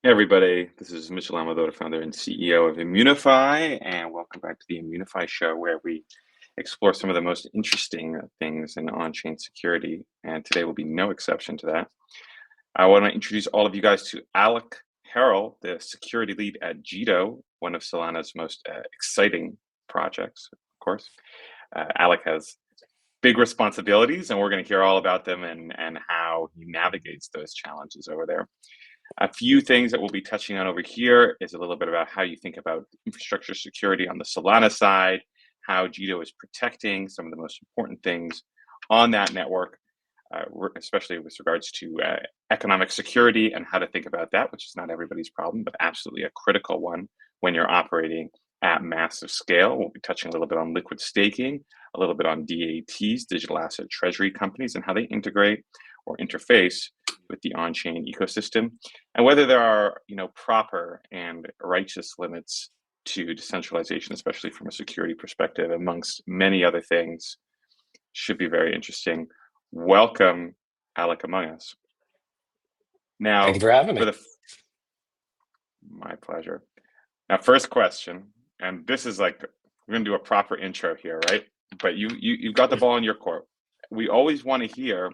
Hey everybody, this is Mitchell Amador, founder and CEO of Immunefi, and welcome back to the Immunefi Show, where we explore some of the most interesting things in on-chain security, and today will be no exception to that. I want to introduce all of you guys to Alec Harrell, the security lead at Jito, one of Solana's most exciting projects, of course. Alec has big responsibilities, and we're going to hear all about them and how he navigates those challenges over there. A few things that we'll be touching on over here is a little bit about how you think about infrastructure security on the Solana side, how Jito is protecting some of the most important things on that network, especially with regards to economic security and how to think about that, which is not everybody's problem, but absolutely a critical one when you're operating at massive scale. We'll be touching a little bit on liquid staking, a little bit on DATs, digital asset treasury companies, and how they integrate or interface with the on-chain ecosystem, and whether there are proper and righteous limits to decentralization, especially from a security perspective, amongst many other things. Should be very interesting. Welcome, Alec, among us. Thank Now, you for having me. My pleasure. Now, first question, and this is like we're gonna do a proper intro here, right? But you've got the ball in your court. We always want to hear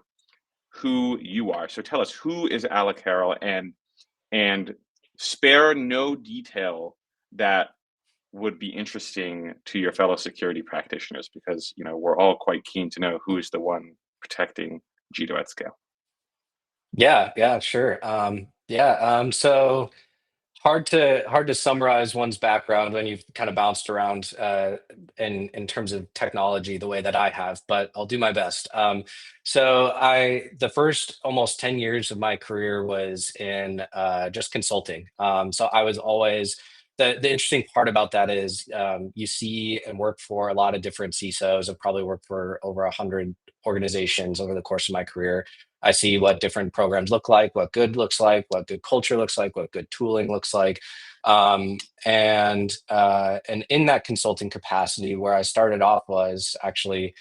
who you are. So tell us, who is Alec Harrell, and spare no detail that would be interesting to your fellow security practitioners, because we're all quite keen to know who is the one protecting Jito at scale. Yeah, sure. So hard to summarize one's background when you've kind of bounced around in terms of technology the way that I have, but I'll do my best. The first almost 10 years of my career was in just consulting. So I was always the interesting part about that is you see and work for a lot of different CISOs. I've probably worked for over 100 organizations over the course of my career. I see what different programs look like, what good looks like, what good culture looks like, what good tooling looks like. And in that consulting capacity, where I started off was actually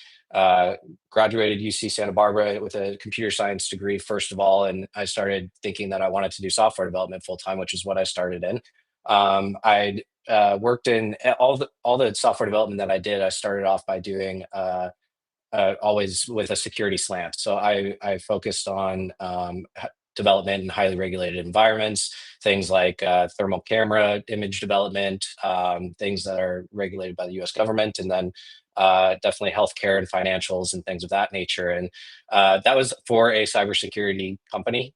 graduated UC Santa Barbara with a computer science degree, first of all. And I started thinking that I wanted to do software development full time, which is what I started in. I'd worked in all the software development that I did. I started off by doing always with a security slant. So I focused on development in highly regulated environments, things like thermal camera image development, things that are regulated by the U.S. government, and then definitely healthcare and financials and things of that nature. And that was for a cybersecurity company,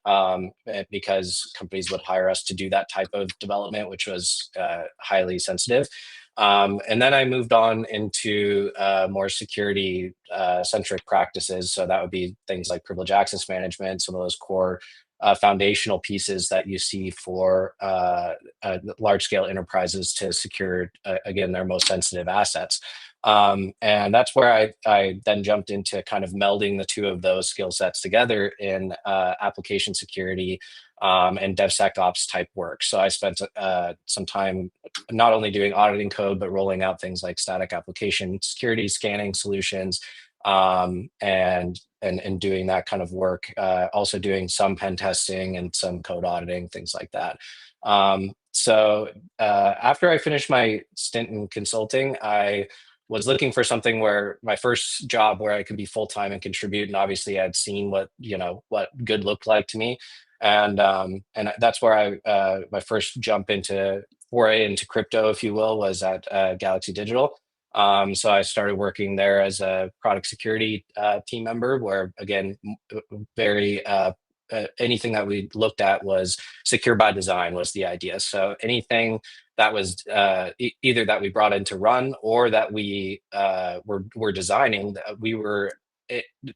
because companies would hire us to do that type of development, which was highly sensitive. And then I moved on into more security centric practices. So that would be things like privilege access management, some of those core foundational pieces that you see for large scale enterprises to secure, again, their most sensitive assets. And that's where I then jumped into kind of melding the two of those skill sets together in application security and DevSecOps type work. So I spent some time not only doing auditing code, but rolling out things like static application security scanning solutions, and doing that kind of work. Also doing some pen testing and some code auditing, things like that. After I finished my stint in consulting, I was looking for something where my first job where I could be full time and contribute. And obviously, I'd seen what good looked like to me, and that's where my first jump into foray into crypto, if you will, was at Galaxy Digital. So I started working there as a product security team member, where again, very anything that we looked at was secure by design was the idea. So anything that was either that we brought in to run or that we were designing, we were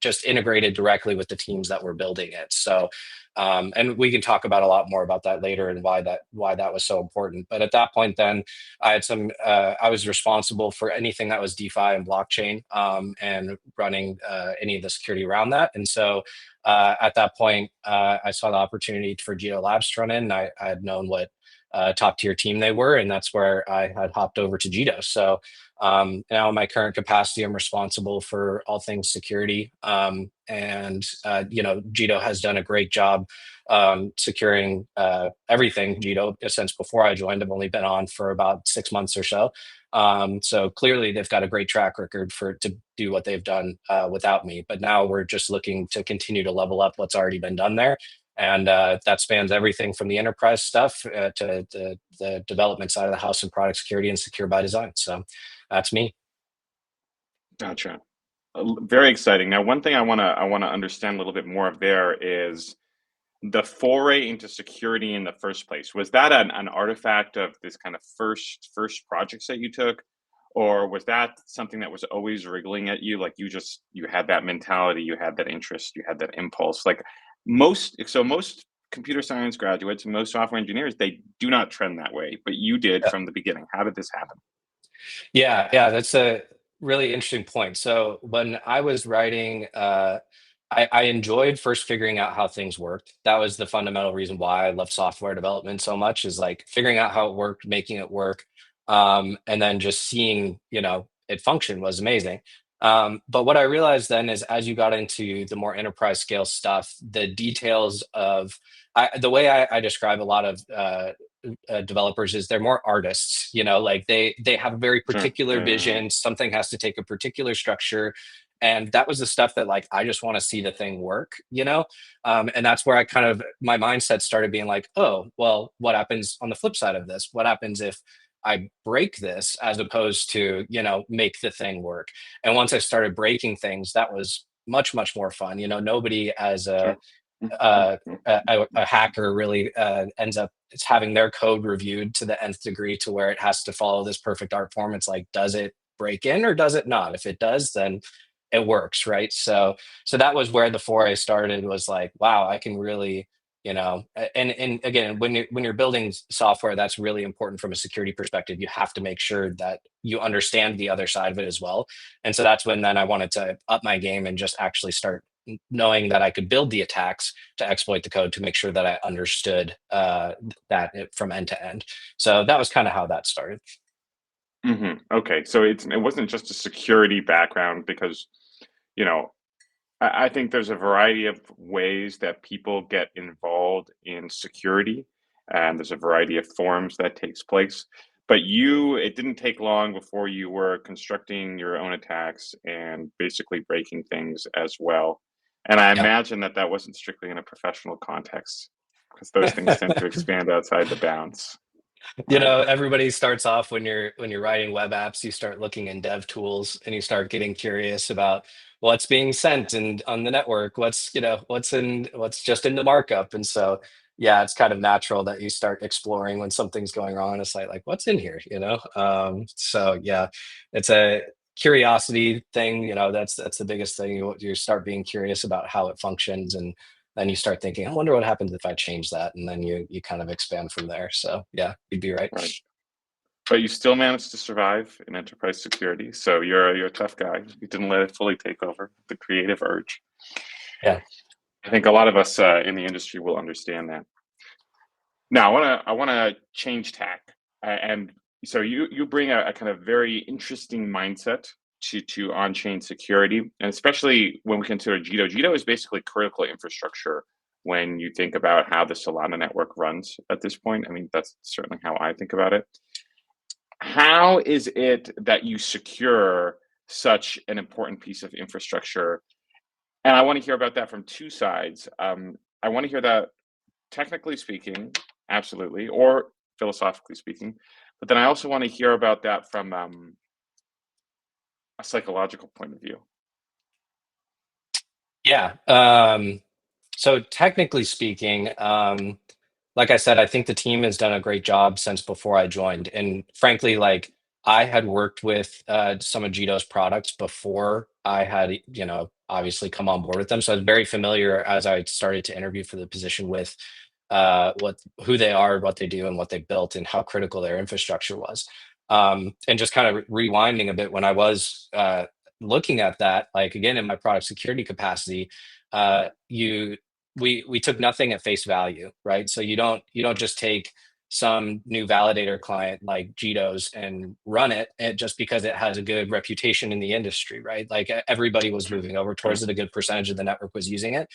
just integrated directly with the teams that were building it. So, and we can talk about a lot more about that later and why that was so important. But at that point, then I was responsible for anything that was DeFi and blockchain, and running any of the security around that. And so at that point, I saw the opportunity for Digital Labs to run in. I had known what top tier team they were, and that's where I had hopped over to Jito. So now in my current capacity, I'm responsible for all things security. And Jito has done a great job securing everything Jito since before I joined. I've only been on for about 6 months or so. So clearly they've got a great track record to do what they've done without me. But now we're just looking to continue to level up what's already been done there. And that spans everything from the enterprise stuff to the development side of the house and product security and secure by design. So that's me. Gotcha. Very exciting. Now, one thing I wanna understand a little bit more of there is the foray into security in the first place. Was that an artifact of this kind of first projects that you took, or was that something that was always wriggling at you? Like you had that mentality, you had that interest, you had that impulse. Like most computer science graduates, most software engineers, they do not trend that way, but you did from the beginning. How did this happen? Yeah, that's a really interesting point. So when I was writing, I enjoyed first figuring out how things worked. That was the fundamental reason why I love software development so much, is like figuring out how it worked, making it work, and then just seeing, it function was amazing. But what I realized then is as you got into the more enterprise scale stuff, the details of the way I describe a lot of developers is they're more artists, like they have a very Sure. particular Yeah. vision. Something has to take a particular structure, and that was the stuff that like I just want to see the thing work, and that's where I kind of my mindset started being like, oh well, what happens on the flip side of this? What happens if I break this as opposed to make the thing work? And once I started breaking things, that was much more fun. Nobody as Sure. uh, a hacker really ends up it's having their code reviewed to the nth degree to where it has to follow this perfect art form. It's like, does it break in or does it not? If it does, then it works, right? So that was where the foray started. Was like, wow, I can really, and again, when you're building software, that's really important from a security perspective. You have to make sure that you understand the other side of it as well. And so that's when then I wanted to up my game and just actually start knowing that I could build the attacks to exploit the code to make sure that I understood from end to end. So that was kind of how that started. Okay, so it wasn't just a security background because, you know, I think there's a variety of ways that people get involved in security, and there's a variety of forms that takes place. But it didn't take long before you were constructing your own attacks and basically breaking things as well. And I Yeah. imagine that that wasn't strictly in a professional context, because those things tend to expand outside the bounds, right? Everybody starts off when you're writing web apps, you start looking in dev tools and you start getting curious about what's being sent and on the network, what's just in the markup. And so yeah, it's kind of natural that you start exploring when something's going wrong on a site, like what's in here. So yeah, it's a curiosity thing. That's the biggest thing. You start being curious about how it functions, and then you start thinking, I wonder what happens if I change that, and then you kind of expand from there. So yeah, you'd be right. Right. But you still managed to survive in enterprise security, so you're a tough guy. You didn't let it fully take over the creative urge. Yeah. I think a lot of us in the industry will understand that. Now, I wanna change tack, and so you bring a kind of very interesting mindset to on-chain security, and especially when we consider Jito. Jito is basically critical infrastructure when you think about how the Solana network runs at this point. I mean, that's certainly how I think about it. How is it that you secure such an important piece of infrastructure? And I want to hear about that from two sides. I want to hear that technically speaking, absolutely, or philosophically speaking. But then I also want to hear about that from a psychological point of view. Yeah. So technically speaking, like I said, I think the team has done a great job since before I joined. And frankly, like I had worked with some of Jito's products before I had, obviously come on board with them. So I was very familiar as I started to interview for the position with who they are, what they do, and what they built, and how critical their infrastructure was. And just kind of rewinding a bit, when I was looking at that, like again in my product security capacity, you we took nothing at face value, right? So you don't just take some new validator client like Jito's and run it just because it has a good reputation in the industry, right? Like everybody was Sure, moving over sure. towards it, a good percentage of the network was using it.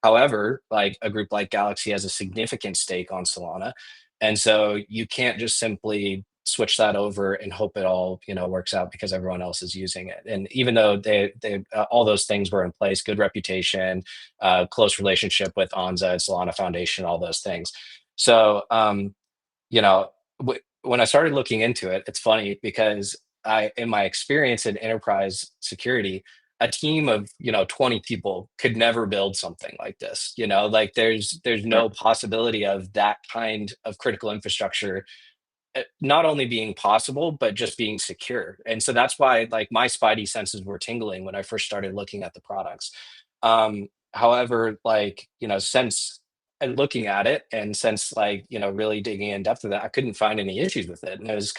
However, like a group like Galaxy has a significant stake on Solana. And so you can't just simply switch that over and hope it all, works out because everyone else is using it. And even though they all those things were in place, good reputation, close relationship with Anza and Solana Foundation, all those things. So, you know, when I started looking into it, it's funny because in my experience in enterprise security, a team of 20 people could never build something like this. Like there's Sure. no possibility of that kind of critical infrastructure not only being possible but just being secure. And so that's why like my spidey senses were tingling when I first started looking at the products. However, like since looking at it and since like really digging in depth with it, I couldn't find any issues with it. And it was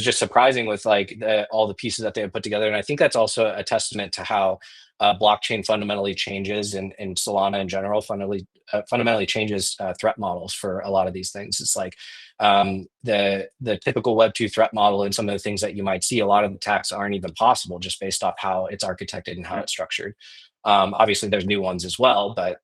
just surprising with like all the pieces that they had put together. And I think that's also a testament to how blockchain fundamentally changes, and Solana in general fundamentally changes threat models for a lot of these things. It's like the typical Web2 threat model and some of the things that you might see, a lot of the attacks aren't even possible just based off how it's architected and how Yeah. it's structured. Obviously, there's new ones as well, but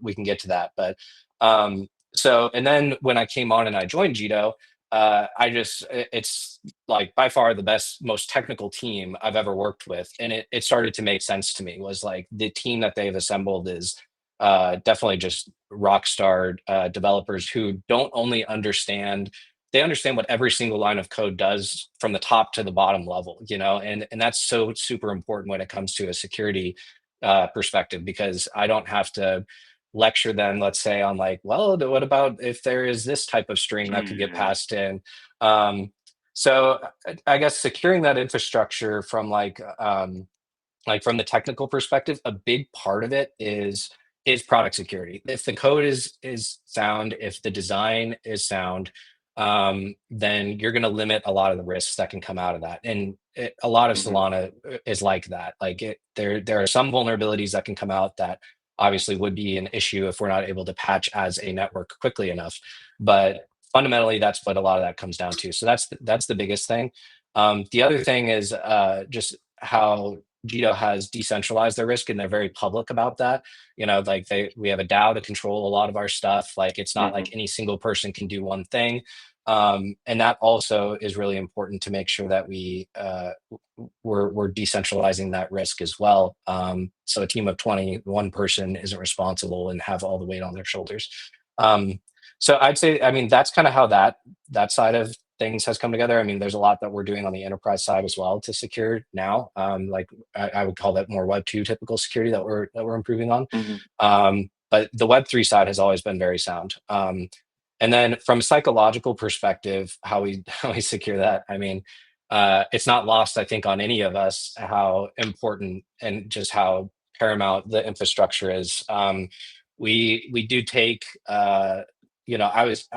we can get to that. But and then when I came on and I joined Jito, it's like by far the best, most technical team I've ever worked with. And it started to make sense to me. Was like the team that they've assembled is definitely just rock star developers who don't only understand, they understand what every single line of code does from the top to the bottom level, and that's so super important when it comes to a security perspective, because I don't have to lecture them, let's say, on like, well, what about if there is this type of string that could get Mm, passed in? Um, so I guess securing that infrastructure from like from the technical perspective, a big part of it is product security. If the code is sound, if the design is sound, then you're going to limit a lot of the risks that can come out of that. And a lot of mhm, Solana is like that. Like there are some vulnerabilities that can come out that obviously would be an issue if we're not able to patch as a network quickly enough. But fundamentally, that's what a lot of that comes down to. So that's the biggest thing. The other thing is just how Jito has decentralized their risk, and they're very public about that. Like we have a DAO to control a lot of our stuff. Like it's not like mhm. any single person can do one thing. And that also is really important to make sure that we're decentralizing that risk as well. So a team of 20, one person isn't responsible and have all the weight on their shoulders. Um, so I'd say, I mean, that's kind of how that side of things has come together. I mean, there's a lot that we're doing on the enterprise side as well to secure now. Like I would call that more Web2 typical security that we're improving on. Mhm. But the Web3 side has always been very sound. And then from a psychological perspective, how we how we secure that, I mean, it's not lost, I think, on any of us how important and just how paramount the infrastructure is. We do take, I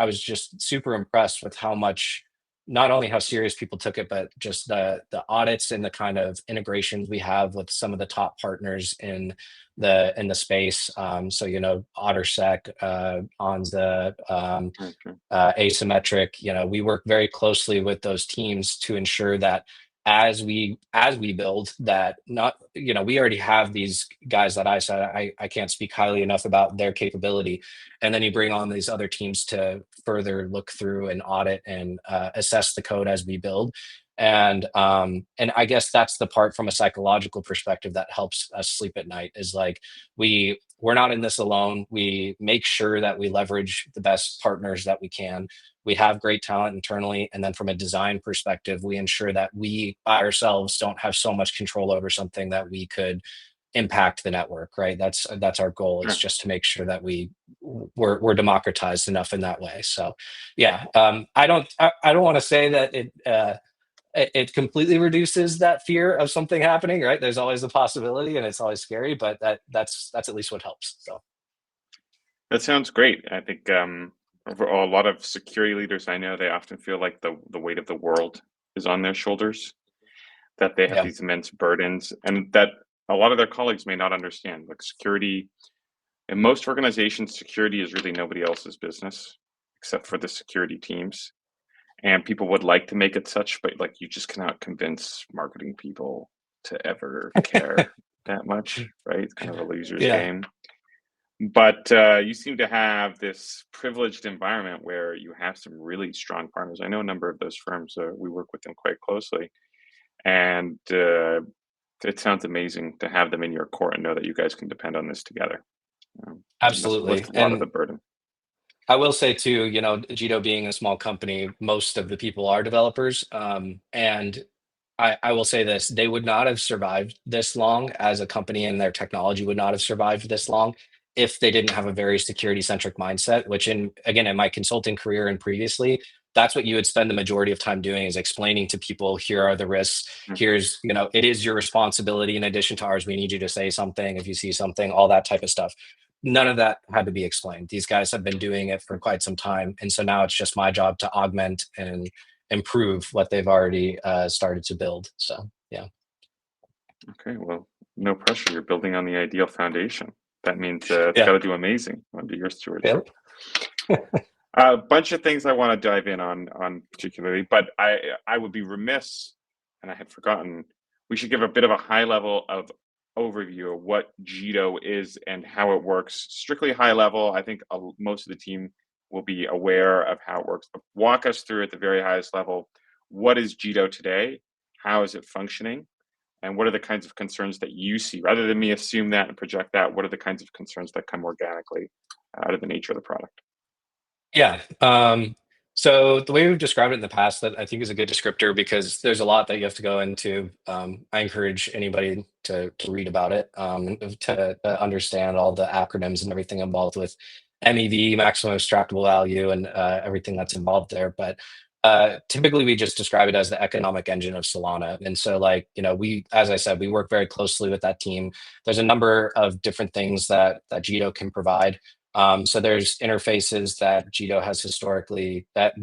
was just super impressed with how much, not only how serious people took it, but just the audits and the kind of integrations we have with some of the top partners in the space. So OtterSec, Onza, Okay. asymmetric. We work very closely with those teams to ensure that as we build that, not we already have these guys that I said I can't speak highly enough about their capability, and then you bring on these other teams to further look through and audit and assess the code as we build. And I guess that's the part from a psychological perspective that helps us sleep at night, is like we're not in this alone. We make sure that we leverage the best partners that we can. We have great talent internally, and then from a design perspective, we ensure that we by ourselves don't have so much control over something that we could impact the network. Right? That's our goal, is Sure. just to make sure that we're democratized enough in that way. So yeah, I don't want to say that it completely reduces that fear of something happening. Right? There's always the possibility, and it's always scary, but that's at least what helps. So That sounds great. I think overall, a lot of security leaders I know, they often feel like the weight of the world is on their shoulders, that they have yeah. these immense burdens, and that a lot of their colleagues may not understand. Like security, in most organizations, security is really nobody else's business except for the security teams. And people would like to make it such, but like you just cannot convince marketing people to ever care that much, right? It's kind of a loser's Yeah. game. But you seem to have this privileged environment where you have some really strong partners. I know a number of those firms. We work with them quite closely, and it sounds amazing to have them in your court and know that you guys can depend on this together. It must lift Absolutely. a lot of the And burden. I will say too, Jito being a small company, most of the people are developers. And I will say this, they would not have survived this long as a company, and their technology would not have survived this long if they didn't have a very security centric mindset, which again, in my consulting career and previously, that's what you would spend the majority of time doing, is explaining to people, here are the risks. Mm. Here's, it is your responsibility. In addition to ours, we need you to say something if you see something, all that type of stuff. None of that had to be explained. These guys have been doing it for quite some time. And so now it's just my job to augment and improve what they've already started to build. So yeah. Okay, well, no pressure. You're building on the ideal foundation. That means it's got Yeah. to do amazing under your Yeah. stewardship. A bunch of things I want to dive in on particularly, but I would be remiss, and I had forgotten. We should give a bit of a high level of overview of what Jito is and how it works. Strictly high level. I think most of the team will be aware of how it works. But walk us through at the very highest level. What is Jito today? How is it functioning? And what are the kinds of concerns that you see? Rather than me assume that and project that, what are the kinds of concerns that come organically out of the nature of the product? Yeah. So the way we've described it in the past, that I think is a good descriptor, because there's a lot that you have to go into. I encourage anybody to read about it, to understand all the acronyms and everything involved with MEV, maximum extractable value, and everything that's involved there. But typically, we just describe it as the economic engine of Solana. And so, like, as I said, we work very closely with that team. There's a number of different things that Jito can provide. So there's interfaces that Jito has historically that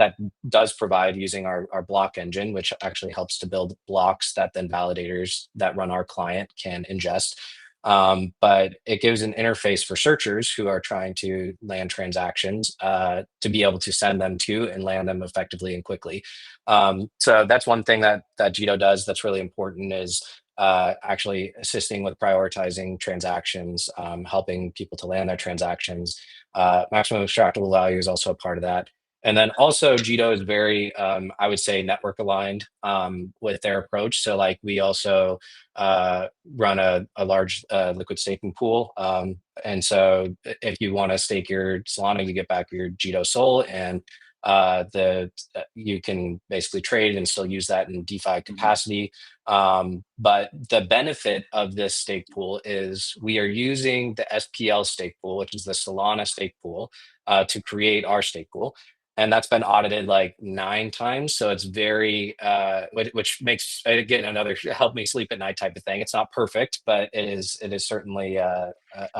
does provide using our block engine, which actually helps to build blocks that then validators that run our client can ingest. But it gives an interface for searchers who are trying to land transactions, to be able to send them to and land them effectively and quickly. So that's one thing that Jito does that's really important, is actually assisting with prioritizing transactions, helping people to land their transactions. Maximum extractable value is also a part of that. And then also Jito is very, I would say, network aligned with their approach. So like, we also run a large liquid staking pool. And so if you want to stake your Solana, you get back your Jito Sol, and the you can basically trade and still use that in DeFi Mhm. capacity. But the benefit of this stake pool is we are using the SPL stake pool, which is the Solana stake pool, to create our stake pool. And that's been audited like 9 times. So it's very, which makes, again, another help me sleep at night type of thing. It's not perfect, but it is certainly a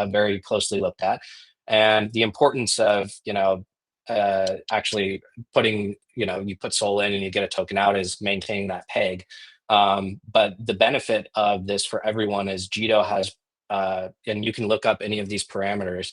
very closely looked at. And the importance of, actually putting, you put Sol in and you get a token out, is maintaining that peg. But the benefit of this for everyone is Jito has, and you can look up any of these parameters,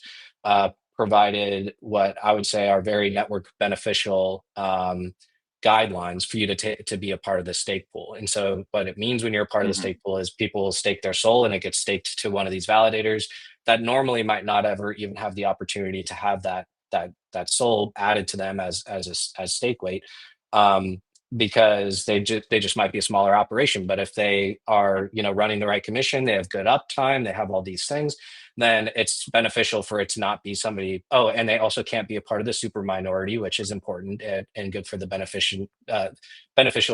provided what I would say are very network beneficial guidelines for you to be a part of the stake pool. And so what it means when you're a part of the Mhm. stake pool is people will stake their Sol, and it gets staked to one of these validators that normally might not ever even have the opportunity to have that Sol added to them as stake weight. Um, because they just might be a smaller operation. But if they are, running the right commission, they have good uptime, they have all these things, then it's beneficial for it to not be somebody. Oh, and they also can't be a part of the super minority, which is important, and good for the beneficial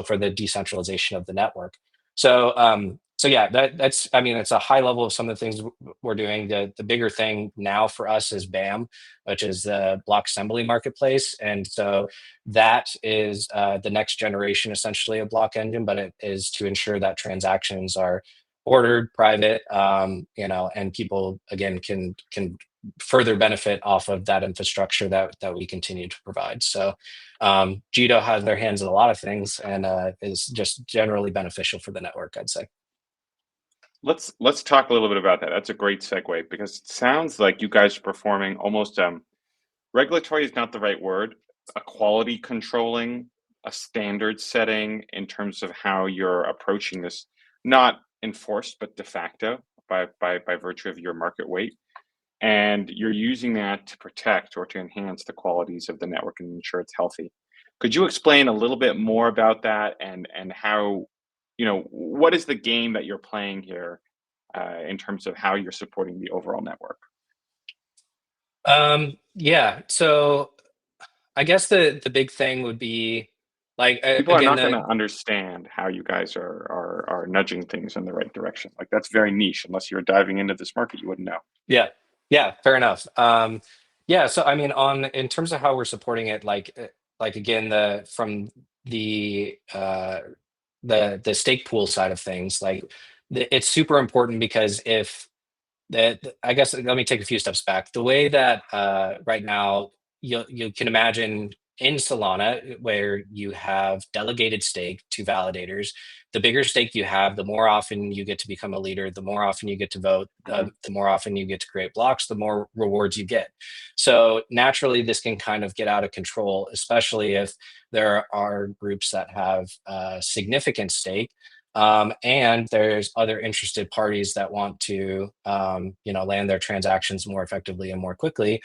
for the decentralization of the network. So yeah, that's, I mean, it's a high level of some of the things we're doing. The bigger thing now for us is BAM, which is the block assembly marketplace. And so that is the next generation, essentially, of block engine, but it is to ensure that transactions are ordered, private, and people, again, can further benefit off of that infrastructure that we continue to provide. So Jito has their hands in a lot of things, and is just generally beneficial for the network, I'd say. Let's talk a little bit about that. That's a great segue because it sounds like you guys are performing almost regulatory is not the right word, a quality controlling, a standard setting in terms of how you're approaching this, not enforced but de facto by virtue of your market weight. and you're using that to protect or to enhance the qualities of the network and ensure it's healthy. Could you explain a little bit more about that and how, what is the game that you're playing here in terms of how you're supporting the overall network? Yeah. So I guess the big thing would be like People are again not going the to understand how you guys are nudging things in the right direction. Like that's very niche. Unless you're diving into this market, you wouldn't know. yeah, yeah, fair enough. Yeah, so I mean, on in terms of how we're supporting it, like again, the from the stake pool side of things, like it's super important because if I guess let me take a few steps back. The way that right now you can imagine in Solana where you have delegated stake to validators. The bigger stake you have, the more often you get to become a leader, the more often you get to vote, Hmm. the more often you get to create blocks, the more rewards you get. So naturally, this can kind of get out of control, especially if there are groups that have significant stake and there's other interested parties that want to, land their transactions more effectively and more quickly.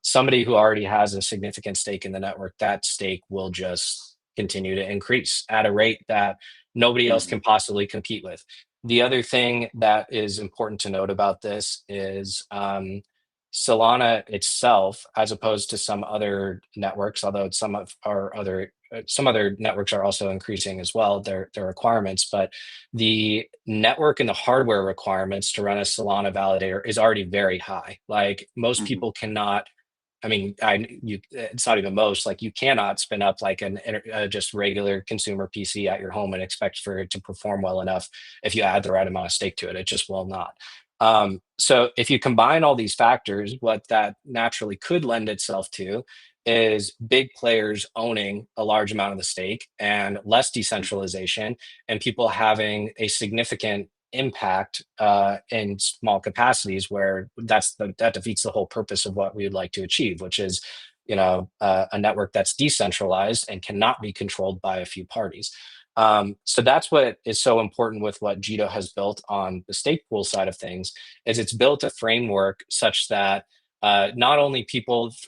Somebody who already has a significant stake in the network, that stake will just continue to increase at a rate that nobody else Hmm. can possibly compete with. The other thing that is important to note about this is Solana itself, as opposed to some other networks, although some other networks are also increasing as well their requirements, but the network and the hardware requirements to run a Solana validator is already very high. Like most Hmm. people cannot. I mean, it's not even most. Like you cannot spin up like just regular consumer PC at your home and expect for it to perform well enough if you add the right amount of stake to it. It just will not. So if you combine all these factors, what that naturally could lend itself to is big players owning a large amount of the stake and less Hmm. decentralization and people having a significant impact in small capacities where that defeats the whole purpose of what we would like to achieve, which is a network that's decentralized and cannot be controlled by a few parties. So that's what is so important with what Jito has built on the stake pool side of things is it's built a framework such that not only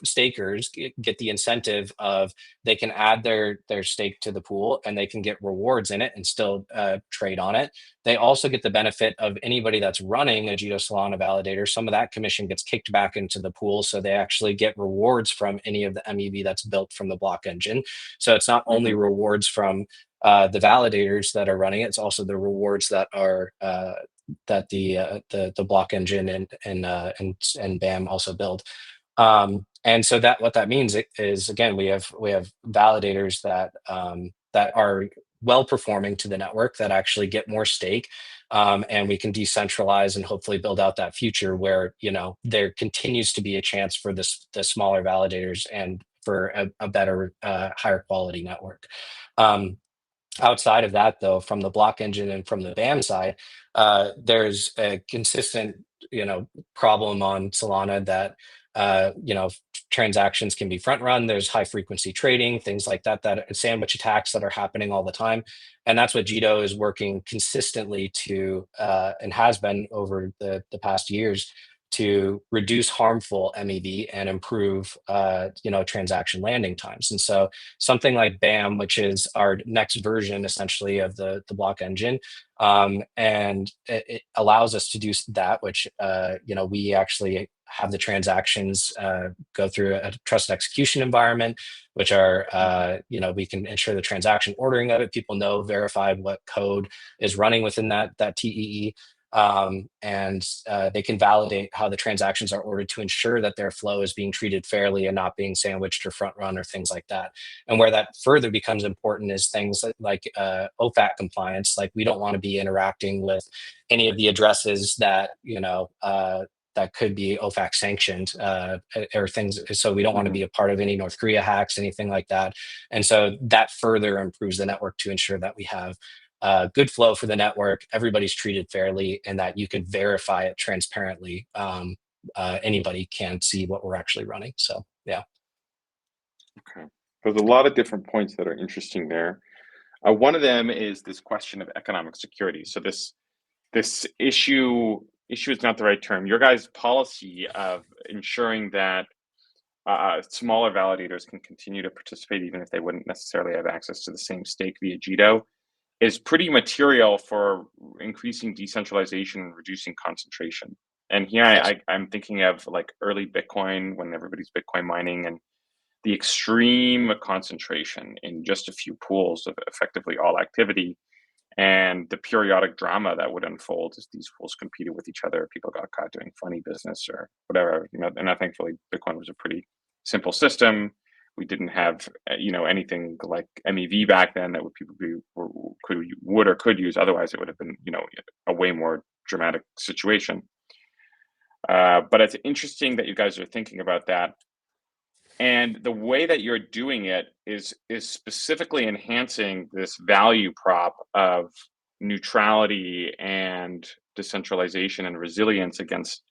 stakers get the incentive of they can add their stake to the pool and they can get rewards in it and still trade on it. They also get the benefit of anybody that's running a Jito Solana validator. Some of that commission gets kicked back into the pool, so they actually get rewards from any of the MEV that's built from the block engine. So it's not only Hmm. rewards from the validators that are running it; it's also the rewards that are that the block engine and BAM also build. And so that what that means is again we have validators that are well performing to the network that actually get more stake, and we can decentralize and hopefully build out that future where there continues to be a chance for the smaller validators and for a better higher quality network. Um, Outside of that, though, from the block engine and from the BAM side, there's a consistent, problem on Solana that, transactions can be front run. There's high frequency trading, things like that, that sandwich attacks that are happening all the time. And that's what Jito is working consistently to, and has been over the past years to reduce harmful MEV and improve, transaction landing times. And so something like BAM, which is our next version essentially of the block engine. And it allows us to do that, which, we actually have the transactions go through a trust execution environment, which are, Hmm. we can ensure the transaction ordering of it. People know verified what code is running within that TEE. And they can validate how the transactions are ordered to ensure that their flow is being treated fairly and not being sandwiched or front run or things like that. And where that further becomes important is things like OFAC compliance. Like we don't want to be interacting with any of the addresses that that could be OFAC sanctioned or things. So we don't want to Hmm. be a part of any North Korea hacks, anything like that. And so that further improves the network to ensure that we have good flow for the network, everybody's treated fairly, and that you can verify it transparently. Anybody can see what we're actually running. So yeah. Okay. There's a lot of different points that are interesting there. One of them is this question of economic security. So this issue issue is not the right term. Your guys' policy of ensuring that smaller validators can continue to participate even if they wouldn't necessarily have access to the same stake via Jito is pretty material for increasing decentralization and reducing concentration. And here Yes. I'm thinking of like early Bitcoin when everybody's Bitcoin mining and the extreme concentration in just a few pools of effectively all activity and the periodic drama that would unfold as these pools competed with each other. People got caught doing funny business or whatever, and thankfully Bitcoin was a pretty simple system. We didn't have, anything like MEV back then that people would or could use. Otherwise, it would have been, a way more dramatic situation. But it's interesting that you guys are thinking about that. And the way that you're doing it is specifically enhancing this value prop of neutrality and decentralization and resilience against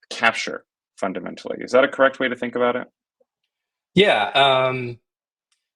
capture fundamentally. Is that a correct way to think about it? Yeah,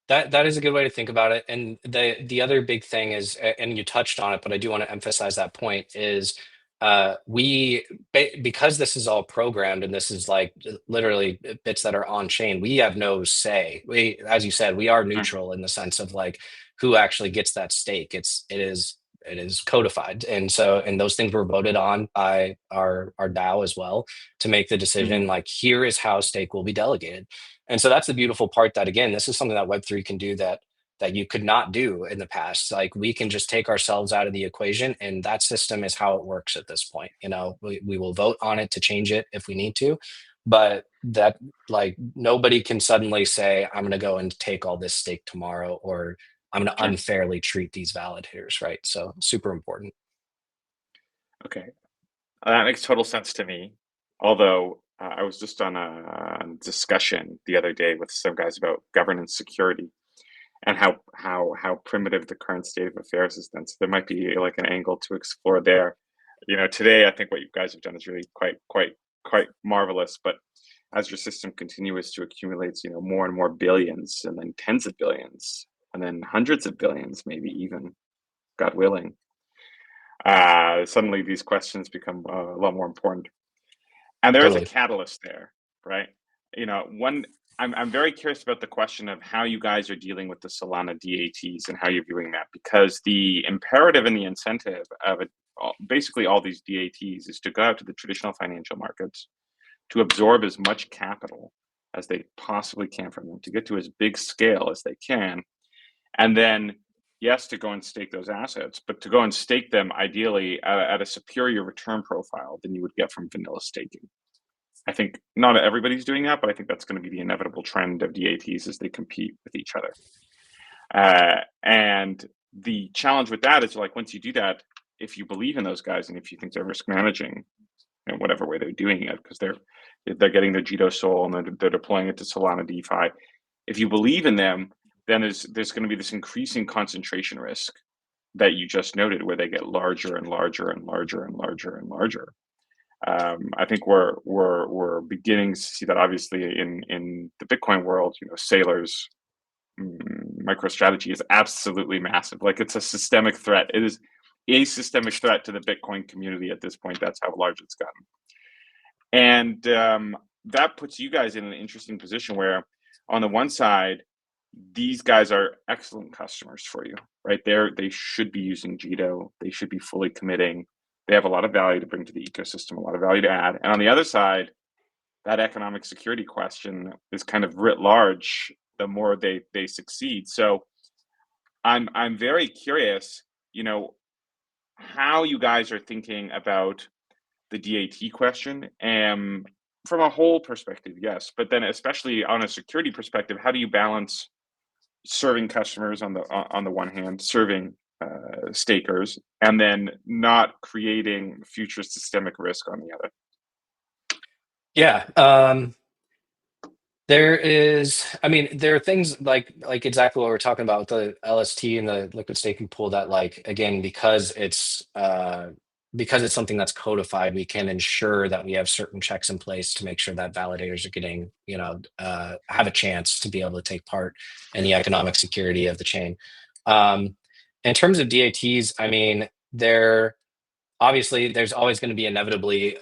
that is a good way to think about it. And the other big thing is, and you touched on it, but I do want to emphasize that point is because this is all programmed and this is like literally bits that are on chain, we have no say. We, as you said, we are Mm, neutral in the sense of like who actually gets that stake. It is codified, and so and those things were voted on by our DAO as well to make the mhm. decision. Like here is how stake will be delegated, and so that's the beautiful part, that again, this is something that Web3 can do that you could not do in the past. Like we can just take ourselves out of the equation, and that system is how it works at this point. We will vote on it to change it if we need to, but that, like, nobody can suddenly say, I'm going to go and take all this stake tomorrow, or I'm going to Sure. unfairly treat these validators, right? So super important. Okay. That makes total sense to me. Although I was just on a discussion the other day with some guys about governance security and how primitive the current state of affairs is then. So there might be like an angle to explore there. Today I think what you guys have done is really quite marvelous. But as your system continues to accumulate, more and more billions, and then tens of billions, and then hundreds of billions, maybe even, God willing, suddenly these questions become a lot more important. And there is a Totally. catalyst there, right? One, I'm very curious about the question of how you guys are dealing with the Solana DATs and how you're viewing that, because the imperative and the incentive of it, basically all these DATs, is to go out to the traditional financial markets to absorb as much capital as they possibly can from them, to get to as big scale as they can, and then yes, to go and stake those assets, but to go and stake them ideally at a superior return profile than you would get from vanilla staking. I think not everybody's doing that, but I think that's going to be the inevitable trend of DATs as they compete with each other. And the challenge with that is, like, once you do that, if you believe in those guys and if you think they're risk managing in whatever way they're doing it, because they're getting their Jito Soul and they're deploying it to Solana DeFi, if you believe in them, then there's going to be this increasing concentration risk that you just noted, where they get larger and larger and larger and larger and larger. I think we're beginning to see that obviously in the Bitcoin world. Sailors, MicroStrategy is absolutely massive. Like, it's a systemic threat. It is a systemic threat to the Bitcoin community at this point. That's how large it's gotten. And that puts you guys in an interesting position where, on the one side, these guys are excellent customers for you, right? They should be using Jito. They should be fully committing. They have a lot of value to bring to the ecosystem, a lot of value to add. And on the other side, that economic security question is kind of writ large the more they succeed. So I'm very curious, how you guys are thinking about the DAT question, and from a whole perspective, yes, but then especially on a security perspective, how do you balance serving customers on the one hand, serving stakers, and then not creating future systemic risk on the other? Yeah. I mean, there are things like exactly what we're talking about with the LST and the liquid staking pool, that, like, again, because it's something that's codified, we can ensure that we have certain checks in place to make sure that validators are getting, have a chance to be able to take part in the economic security of the chain. In terms of DATs, I mean, they're obviously there's always going to be inevitably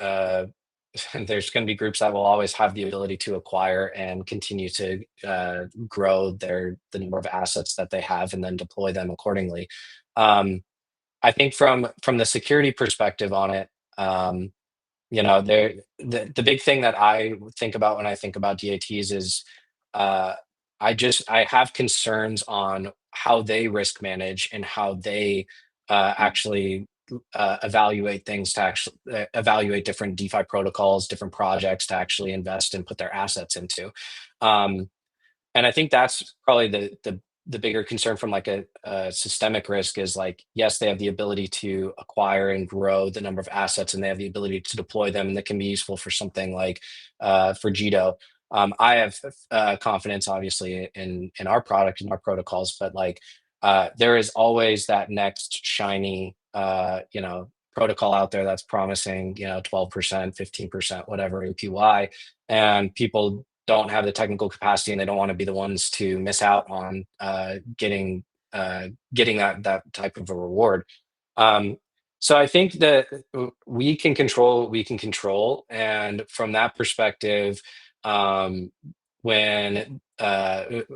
there's going to be groups that will always have the ability to acquire and continue to grow the number of assets that they have and then deploy them accordingly. Um, I think from the security perspective on it, the big thing that I think about when I think about DATs is uh, I have concerns on how they risk manage and how they actually evaluate things to actually evaluate different DeFi protocols, different projects to actually invest and put their assets into. Um, and I think that's probably the bigger concern from like a systemic risk is like, yes, they have the ability to acquire and grow the number of assets, and they have the ability to deploy them, and that can be useful for something like for Jito. I have confidence, obviously, in our product and our protocols, but like there is always that next shiny, protocol out there that's promising, 12%, 15%, whatever APY, and people don't have the technical capacity and they don't want to be the ones to miss out on getting that type of a reward. Um, so I think that we can control what we can control, and from that perspective, um, when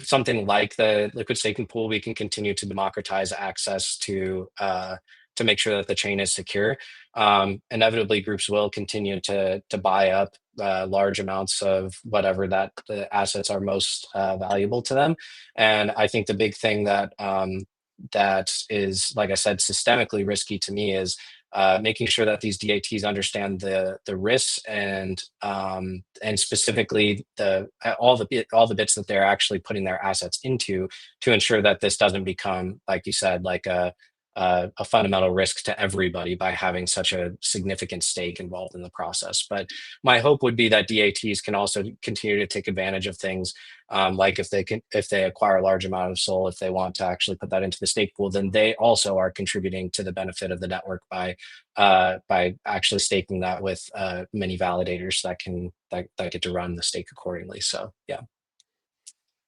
something like the liquid staking pool, we can continue to democratize access to make sure that the chain is secure. Inevitably, groups will continue to buy up large amounts of whatever that the assets are most valuable to them. And I think the big thing that is, like I said, systemically risky to me is making sure that these DATs understand the risks and specifically all the bits that they're actually putting their assets into to ensure that this doesn't become, like you said, like a fundamental risk to everybody by having such a significant stake involved in the process. But my hope would be that DATs can also continue to take advantage of things, like if they acquire a large amount of SOL, if they want to actually put that into the stake pool, then they also are contributing to the benefit of the network by actually staking that with many validators that get to run the stake accordingly. So yeah.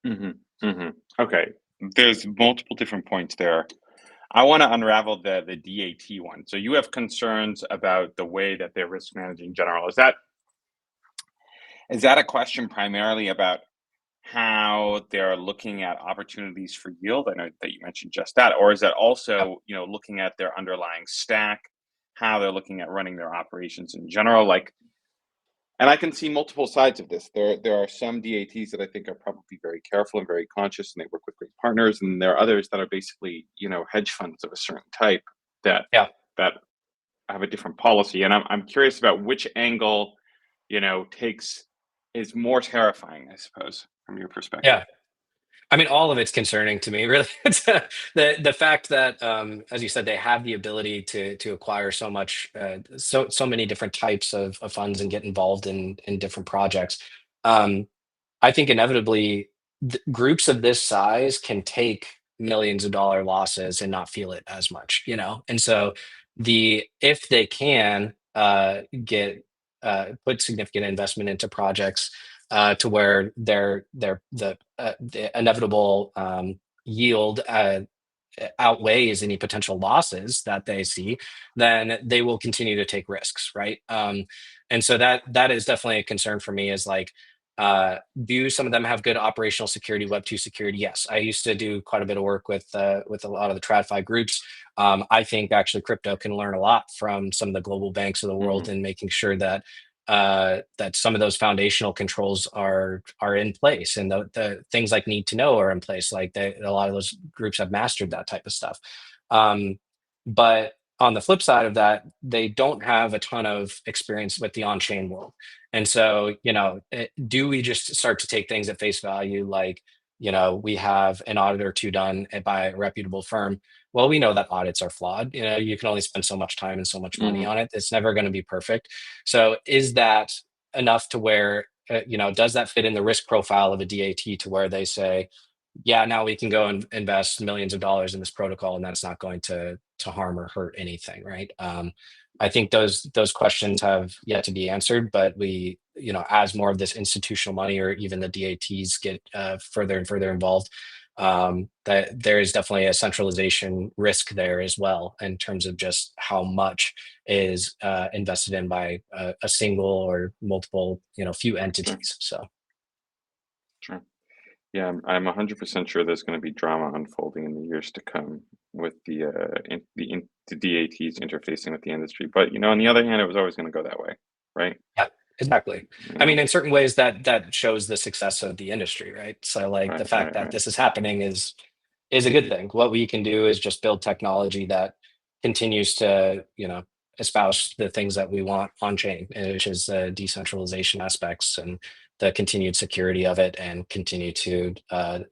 Hmm. Hmm. Okay, there's multiple different points there. I want to unravel the DAT one. So you have concerns about the way that they're risk managing in general. Is that a question primarily about how they're looking at opportunities for yield? I know that you mentioned just that, or is that also, looking at their underlying stack, how they're looking at running their operations in general? Like, and I can see multiple sides of this. There are some DATs that I think are probably very careful and very conscious, and they work with great partners, and there are others that are basically, hedge funds of a certain type that Yeah. that have a different policy. And I'm curious about which angle, takes is more terrifying, I suppose, from your perspective. Yeah. I mean, all of it's concerning to me, really. The fact that, as you said, they have the ability to acquire so much, so many different types of funds and get involved in different projects. Um, I think inevitably groups of this size can take millions of dollar losses and not feel it as much, And so if they can get put significant investment into projects to where the inevitable yield outweighs any potential losses that they see, then they will continue to take risks, right? And so that is definitely a concern for me. Is like, do some of them have good operational security, Web2 security? Yes, I used to do quite a bit of work with a lot of the TradFi groups. I think actually crypto can learn a lot from some of the global banks of the world Hmm. in making sure that some of those foundational controls are in place, and the things like need to know are in place. Like a lot of those groups have mastered that type of stuff. Um, but on the flip side of that, they don't have a ton of experience with the on-chain world. And so, do we just start to take things at face value? Like, we have an audit or two done by a reputable firm. Well, we know that audits are flawed. You can only spend so much time and so much money Hmm. on it. It's never going to be perfect. So is that enough to where, does that fit in the risk profile of a DAT to where they say, yeah, now we can go and invest millions of dollars in this protocol, and that's not going to harm or hurt anything, right? I think those questions have yet to be answered, but as more of this institutional money or even the DATs get further and further involved, that there is definitely a centralization risk there as well in terms of just how much is invested in by a single or multiple, few Sure, entities. So sure. Yeah, I'm 100% sure there's going to be drama unfolding in the years to come with the DATs interfacing with the industry. But on the other hand, it was always going to go that way, right? yeah, exactly. You I mean, know, in certain ways, that shows the success of the industry, right? So like the right, fact right, that right. this is happening is a good thing. What we can do is just build technology that continues to, espouse the things that we want on chain, which is the decentralization aspects and the continued security of it, and continue to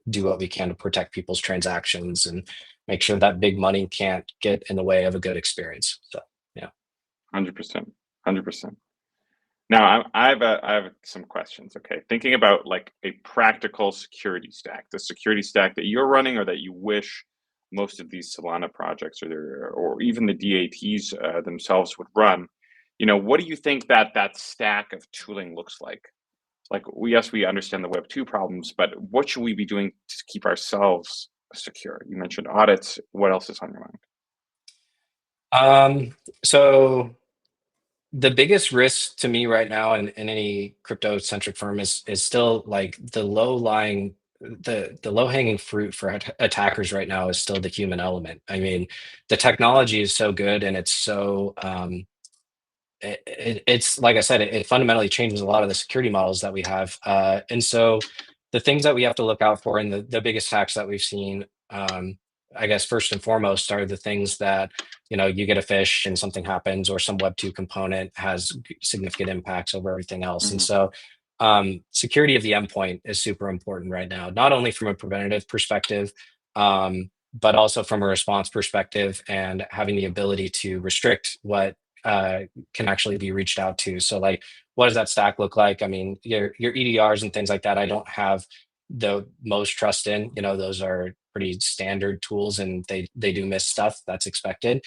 do what we can to protect people's transactions and make sure that big money can't get in the way of a good experience. So, yeah. 100%, 100%. Now, I have some questions. Okay, thinking about like a practical security stack, the security stack that you're running, or that you wish most of these Solana projects, or even the DATs themselves would run. What do you think that stack of tooling looks like? Like, yes, we understand the Web 2 problems, but what should we be doing to keep ourselves secure? You mentioned audits. What else is on your mind? Um, so the biggest risk to me right now in any crypto centric firm is still like the low hanging fruit for attackers right now is still the human element. I mean, the technology is so good and it's so it's like I said, it fundamentally changes a lot of the security models that we have. And so the things that we have to look out for, and the biggest hacks that we've seen, I guess first and foremost, are the things that, you get a fish and something happens, or some Web2 component has significant impacts over everything else. And Hmm. so security of the endpoint is super important right now, not only from a preventative perspective, but also from a response perspective, and having the ability to restrict what uh, can actually be reached out to. So like, what does that stack look like? I mean, your EDRs and things like that, I don't have the most trust in. Those are pretty standard tools, and they do miss stuff. That's expected.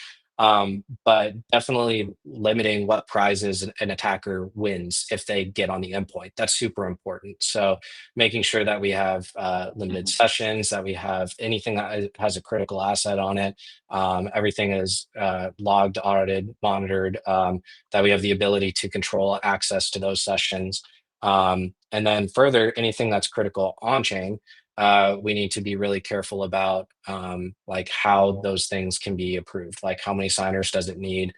But definitely limiting what prizes an attacker wins if they get on the endpoint. That's super important. So making sure that we have limited Hmm. sessions, that we have anything that has a critical asset on it, everything is logged, audited, monitored, that we have the ability to control access to those sessions. And then further, anything that's critical on chain, we need to be really careful about like how those things can be approved. Like, how many signers does it need?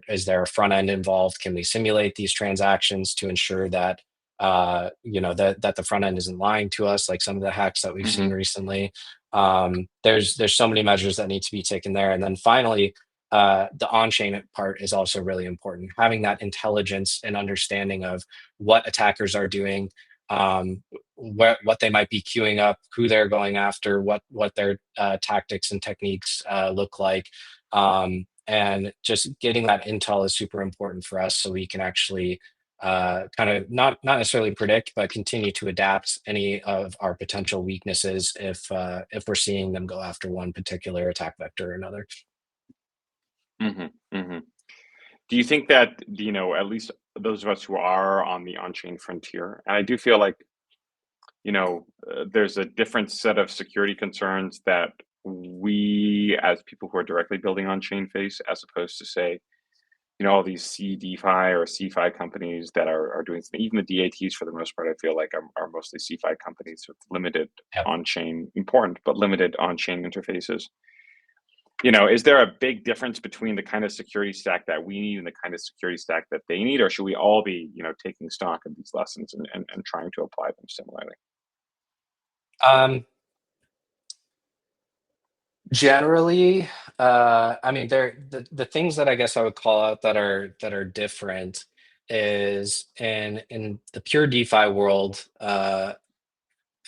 Is there a front end involved? Can we simulate these transactions to ensure that that the front end isn't lying to us, like some of the hacks that we've Hmm. seen recently? There's so many measures that need to be taken there. And then finally, the on-chain part is also really important. Having that intelligence and understanding of what attackers are doing, what they might be queuing up, who they're going after, what their tactics and techniques look like, and just getting that intel is super important for us, so we can actually kind of not necessarily predict, but continue to adapt any of our potential weaknesses if we're seeing them go after one particular attack vector or another. Hmm. Hmm. Do you think that, at least those of us who are on the on-chain frontier, and I do feel like, there's a different set of security concerns that we, as people who are directly building on-chain, face, as opposed to, say, all these CDFI or CFI companies that are doing, even the DATs for the most part, I feel like are mostly CFI companies with limited Yeah. on-chain, important, but limited on-chain interfaces. Is there a big difference between the kind of security stack that we need and the kind of security stack that they need, or should we all be, taking stock of these lessons and trying to apply them similarly? Um, Generally, I mean, the things that I guess I would call out that are different is in the pure DeFi world, and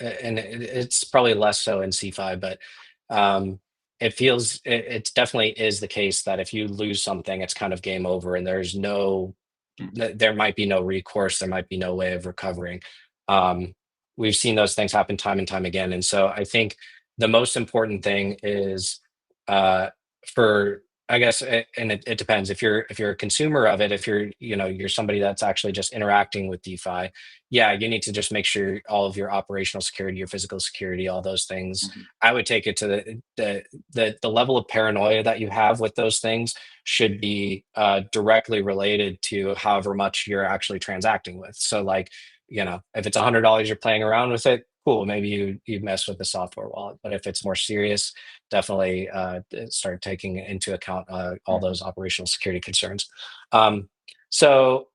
it's probably less so in CeFi, but it definitely is the case that if you lose something, it's kind of game over, and there might be no recourse, there might be no way of recovering. Um, we've seen those things happen time and time again, and so I think the most important thing is uh, for I guess, and it depends. If you're a consumer of it, if you're somebody that's actually just interacting with DeFi, yeah, you need to just make sure all of your operational security, your physical security, all those things. Mhm. I would take it to the level of paranoia that you have with those things should be directly related to however much you're actually transacting with. So, like, if it's $100 you're playing around with it, cool. Maybe you mess with the software wallet. But if it's more serious, definitely start taking into account all Mhm. those operational security concerns. Um, so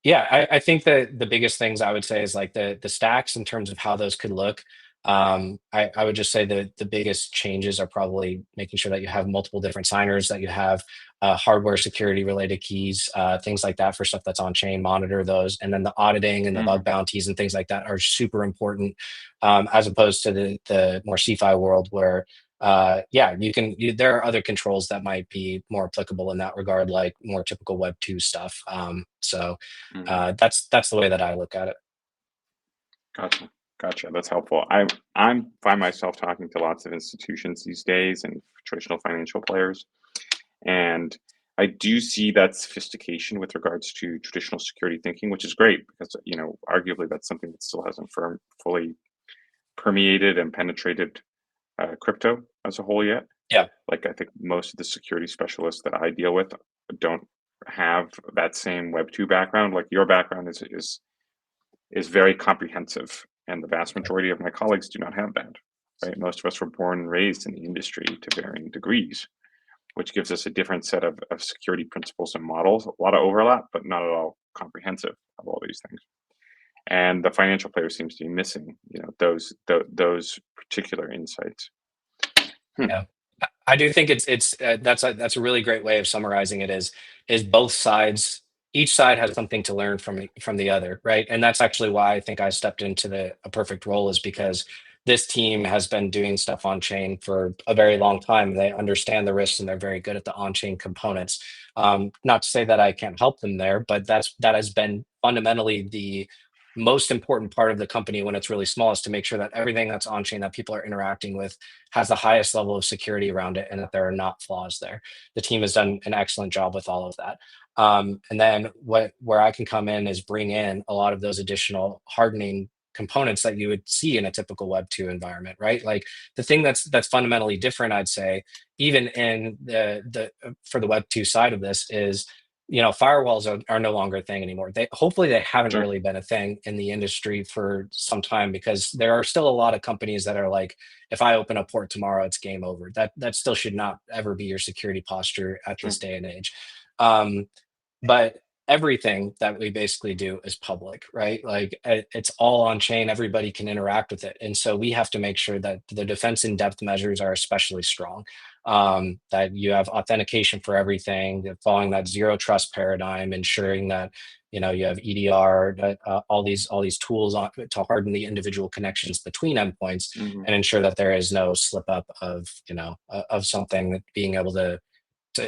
yeah, I think that the biggest things I would say is like the stacks in terms of how those could look. I would just say that the biggest changes are probably making sure that you have multiple different signers, that you have hardware security related keys, things like that for stuff that's on chain, monitor those. And then the auditing and the bug Mhm. bounties and things like that are super important, as opposed to the more CeFi world where yeah, there are other controls that might be more applicable in that regard, like more typical Web 2 stuff. So Mhm. that's the way that I look at it. Gotcha. Gotcha. That's helpful. I find myself talking to lots of institutions these days and traditional financial players, and I do see that sophistication with regards to traditional security thinking, which is great because arguably that's something that still hasn't fully permeated and penetrated crypto as a whole yet. Yeah. Like I think most of the security specialists that I deal with don't have that same Web two background. Like your background is very comprehensive, and the vast majority of my colleagues do not have that. Right, most of us were born and raised in the industry to varying degrees, which gives us a different set of security principles and models. A lot of overlap, but not at all comprehensive of all these things. And the financial player seems to be missing, those particular insights. Hmm. Yeah, I do think it's that's a really great way of summarizing it. Is both sides, each side has something to learn from the other, right? And that's actually why I think I stepped into the a perfect role, is because this team has been doing stuff on chain for a very long time. They understand the risks and they're very good at the on chain components. Not to say that I can't help them there, but that has been fundamentally the most important part of the company when it's really small, is to make sure that everything that's on chain that people are interacting with has the highest level of security around it and that there are not flaws there. The team has done an excellent job with all of that. And then where I can come in is bring in a lot of those additional hardening components that you would see in a typical Web 2 environment, right? Like the thing that's fundamentally different, I'd say, even in the for the Web 2 side of this is, firewalls are no longer a thing anymore. Hopefully they haven't Sure. really been a thing in the industry for some time, because there are still a lot of companies that are like, if I open a port tomorrow, it's game over. That still should not ever be your security posture at Sure. this day and age. Um, but everything that we basically do is public, right? Like it's all on chain. Everybody can interact with it, and so we have to make sure that the defense in depth measures are especially strong. That you have authentication for everything, that following that zero trust paradigm, ensuring that you have EDR, that, all these tools to harden the individual connections between endpoints, Hmm. and ensure that there is no slip up of of something that being able to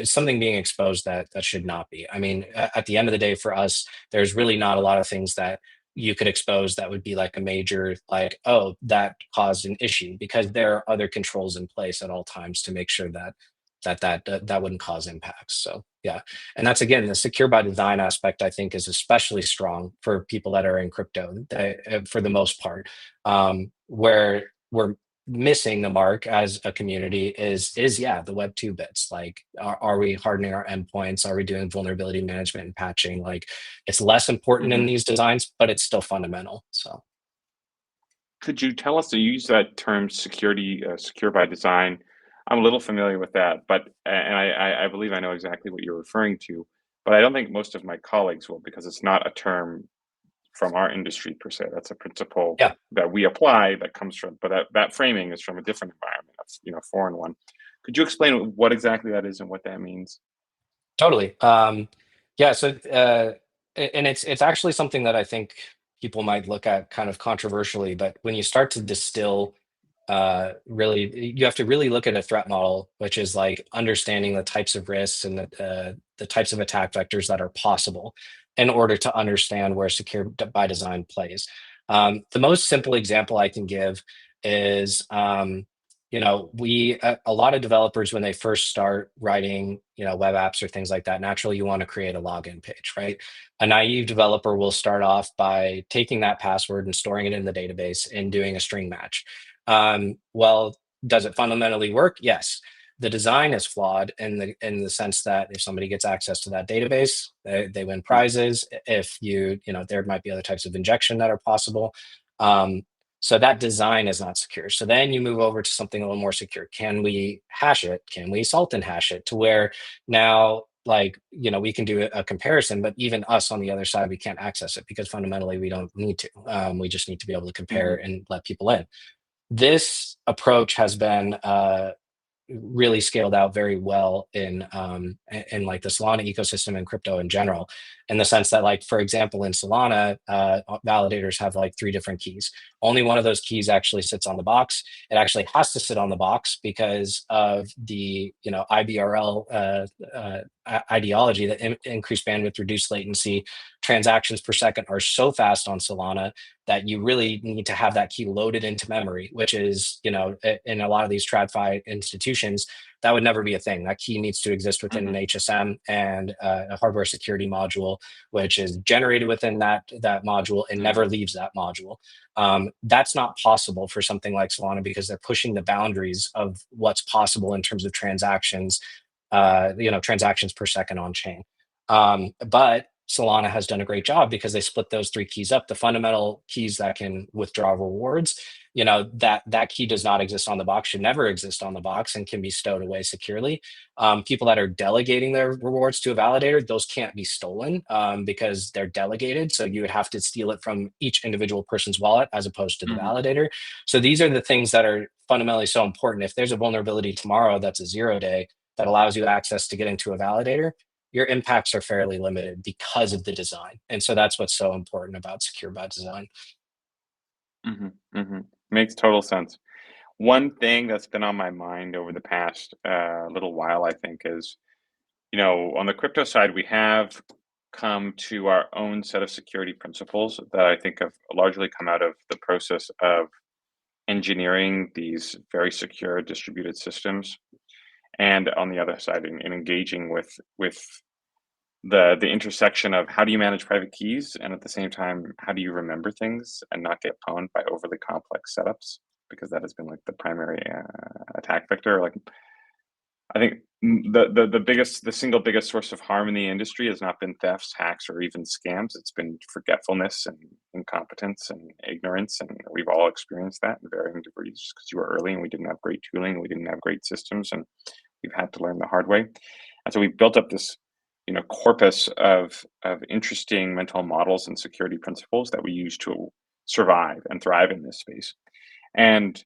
something being exposed that should not be. I mean, at the end of the day, for us, there's really not a lot of things that you could expose that would be like a major, like, oh, that caused an issue, because there are other controls in place at all times to make sure that wouldn't cause impacts. So yeah, and that's again the secure by design aspect. I think is especially strong for people that are in crypto, for the most part. Where we're missing the mark as a community is yeah, the Web 2 bits. Like, are we hardening our endpoints? Are we doing vulnerability management and patching? Like, it's less important in Hmm. these designs, but it's still fundamental. So Could you tell us, you use that term security, secure by design? I'm a little familiar with that, but and I believe I know exactly what you're referring to, but I don't think most of my colleagues will, because it's not a term from our industry per se. That's a principle yeah, that we apply that comes from, but that framing is from a different environment, that's foreign one. Could you explain what exactly that is and what that means? totally. Yeah, so and it's actually something that I think people might look at kind of controversially, but when you start to distill, really, you have to really look at a threat model, which is like understanding the types of risks and the types of attack vectors that are possible in order to understand where by design plays. The most simple example I can give is, A lot of developers, when they first start writing, web apps or things like that, naturally you want to create a login page, right? A naive developer will start off by taking that password and storing it in the database and doing a string match. Well, does it fundamentally work? Yes. The design is flawed in the sense that if somebody gets access to that database, they win prizes. If there might be other types of injection that are possible. Um, so that design is not secure. So then you move over to something a little more secure. Can we hash it? Can we Sultan hash it to where now, like, we can do a comparison, but even us on the other side, we can't access it because fundamentally we don't need to. We just need to be able to compare Hmm. and let people in. This approach has been really scaled out very well in like the Solana ecosystem and crypto in general, in the sense that, like, for example, in Solana, validators have like three different keys. Only one of those keys actually sits on the box. It actually has to sit on the box because of the IBRL ideology that increased bandwidth, reduced latency, transactions per second are so fast on Solana that you really need to have that key loaded into memory, which is, in a lot of these TradFi institutions, that would never be a thing. That key needs to exist within an Hmm. HSM and a hardware security module, which is generated within that module and never Hmm. leaves that module. That's not possible for something like Solana because they're pushing the boundaries of what's possible in terms of transactions per second on chain. But Solana has done a great job because they split those three keys up. The fundamental keys that can withdraw rewards, that key does not exist on the box, should never exist on the box, and can be stowed away securely. People that are delegating their rewards to a validator, those can't be stolen because they're delegated. So you would have to steal it from each individual person's wallet as opposed to the Hmm. validator. So these are the things that are fundamentally so important. If there's a vulnerability tomorrow that's a 0 day that allows you access to get into a validator, your impacts are fairly limited because of the design. And so that's what's so important about secure by design. Hmm. Hmm. Makes total sense. One thing that's been on my mind over the past little while, I think, is, on the crypto side, we have come to our own set of security principles that I think have largely come out of the process of engineering these very secure distributed systems. And on the other side, in engaging with the intersection of how do you manage private keys, and at the same time, how do you remember things and not get pwned by overly complex setups, because that has been like the primary attack vector. Like, I think the single biggest source of harm in the industry has not been thefts, hacks, or even scams. It's been forgetfulness and incompetence and ignorance, and we've all experienced that in varying degrees because you were early and we didn't have great tooling, we didn't have great systems, and we've had to learn the hard way. And so we've built up this, corpus of interesting mental models and security principles that we use to survive and thrive in this space. And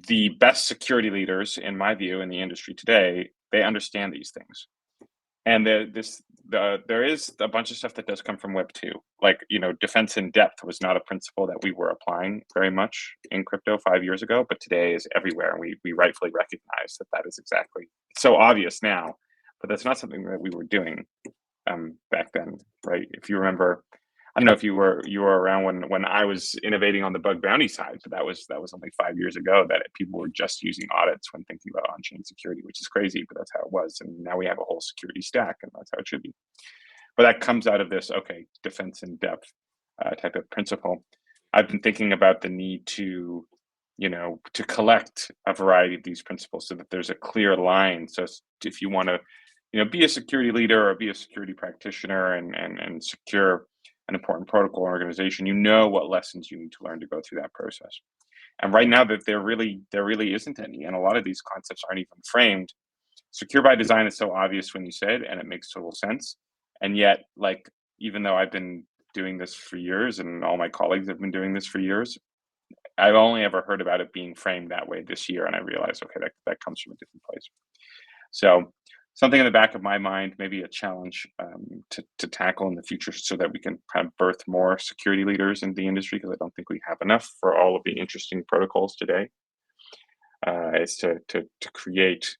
the best security leaders, in my view, in the industry today, they understand these things. And there is a bunch of stuff that does come from Web 2. Like, defense in depth was not a principle that we were applying very much in crypto 5 years ago, but today is everywhere. And we rightfully recognize that is exactly, it's so obvious now, but that's not something that we were doing back then, right? If you remember, I don't know if you were around when I was innovating on the bug bounty side, but that was only 5 years ago that people were just using audits when thinking about on-chain security, which is crazy, but that's how it was. And now we have a whole security stack, and that's how it should be. But that comes out of this, okay, defense in depth type of principle. I've been thinking about the need to collect a variety of these principles so that there's a clear line. So if you want to, be a security leader or be a security practitioner and secure an important protocol organization, what lessons you need to learn to go through that process. And right now, that there really isn't any, and a lot of these concepts aren't even framed. Secure by design is so obvious when you say it, and it makes total sense. And yet, like, even though I've been doing this for years, and all my colleagues have been doing this for years, I've only ever heard about it being framed that way this year, and I realized, okay, that comes from a different place. So something in the back of my mind, maybe a challenge to tackle in the future, so that we can kind of birth more security leaders in the industry, because I don't think we have enough for all of the interesting protocols today. Is to create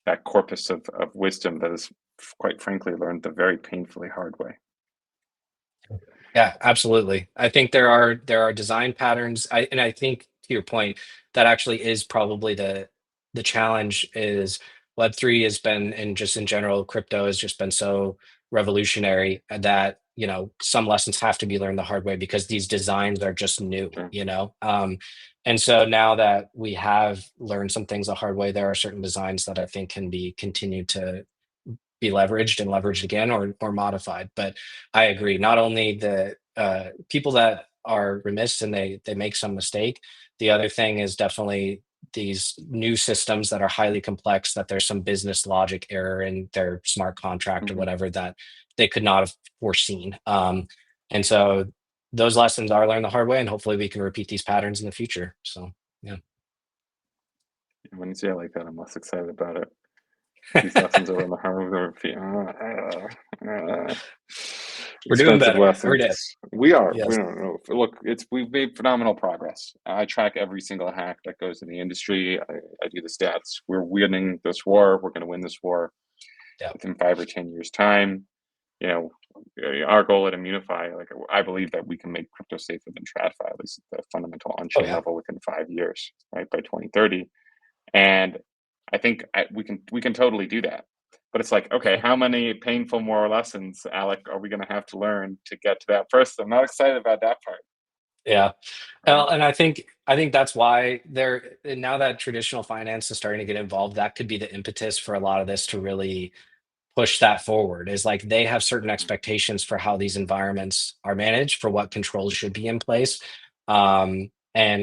that corpus of wisdom that is, quite frankly, learned the very painfully hard way. Yeah, absolutely. I think there are design patterns. And I think to your point, that actually is probably the challenge is Web3 has been, and just in general, crypto has just been so revolutionary that, some lessons have to be learned the hard way because these designs are just new, Sure. and so now that we have learned some things the hard way, there are certain designs that I think can be continued to be leveraged and leveraged again, or modified. But I agree. Not only the people that are remiss and they make some mistake. The other thing is definitely these new systems that are highly complex, that there's some business logic error in their smart contract or Hmm. whatever that they could not have foreseen. And so those lessons are learned the hard way, and hopefully we can repeat these patterns in the future. So yeah. When you say it like that, I'm less excited about it. These lessons are on the hard feet. We're doing Expensive better every lessons. day. We are. We Yes. don't know. Look, we've made phenomenal progress. I track every single hack that goes in the industry. I do the stats. We're winning this war. We're going to win this war Yeah. within 5 or 10 years' time. You know, our goal at Immunefi, like I believe that we can make crypto safer than TradFi, at least at the fundamental Oh on-chain yeah. level within 5 years, right, by 2030. And I think we can totally do that. But it's like, okay, Mhm. how many painful moral lessons, Alec, are we going to have to learn to get to that first? I'm not excited about that part, Yeah. right? And I think that's why now that traditional finance is starting to get involved, that could be the impetus for a lot of this to really push that forward. Is like they have certain expectations for how these environments are managed, for what controls should be in place. And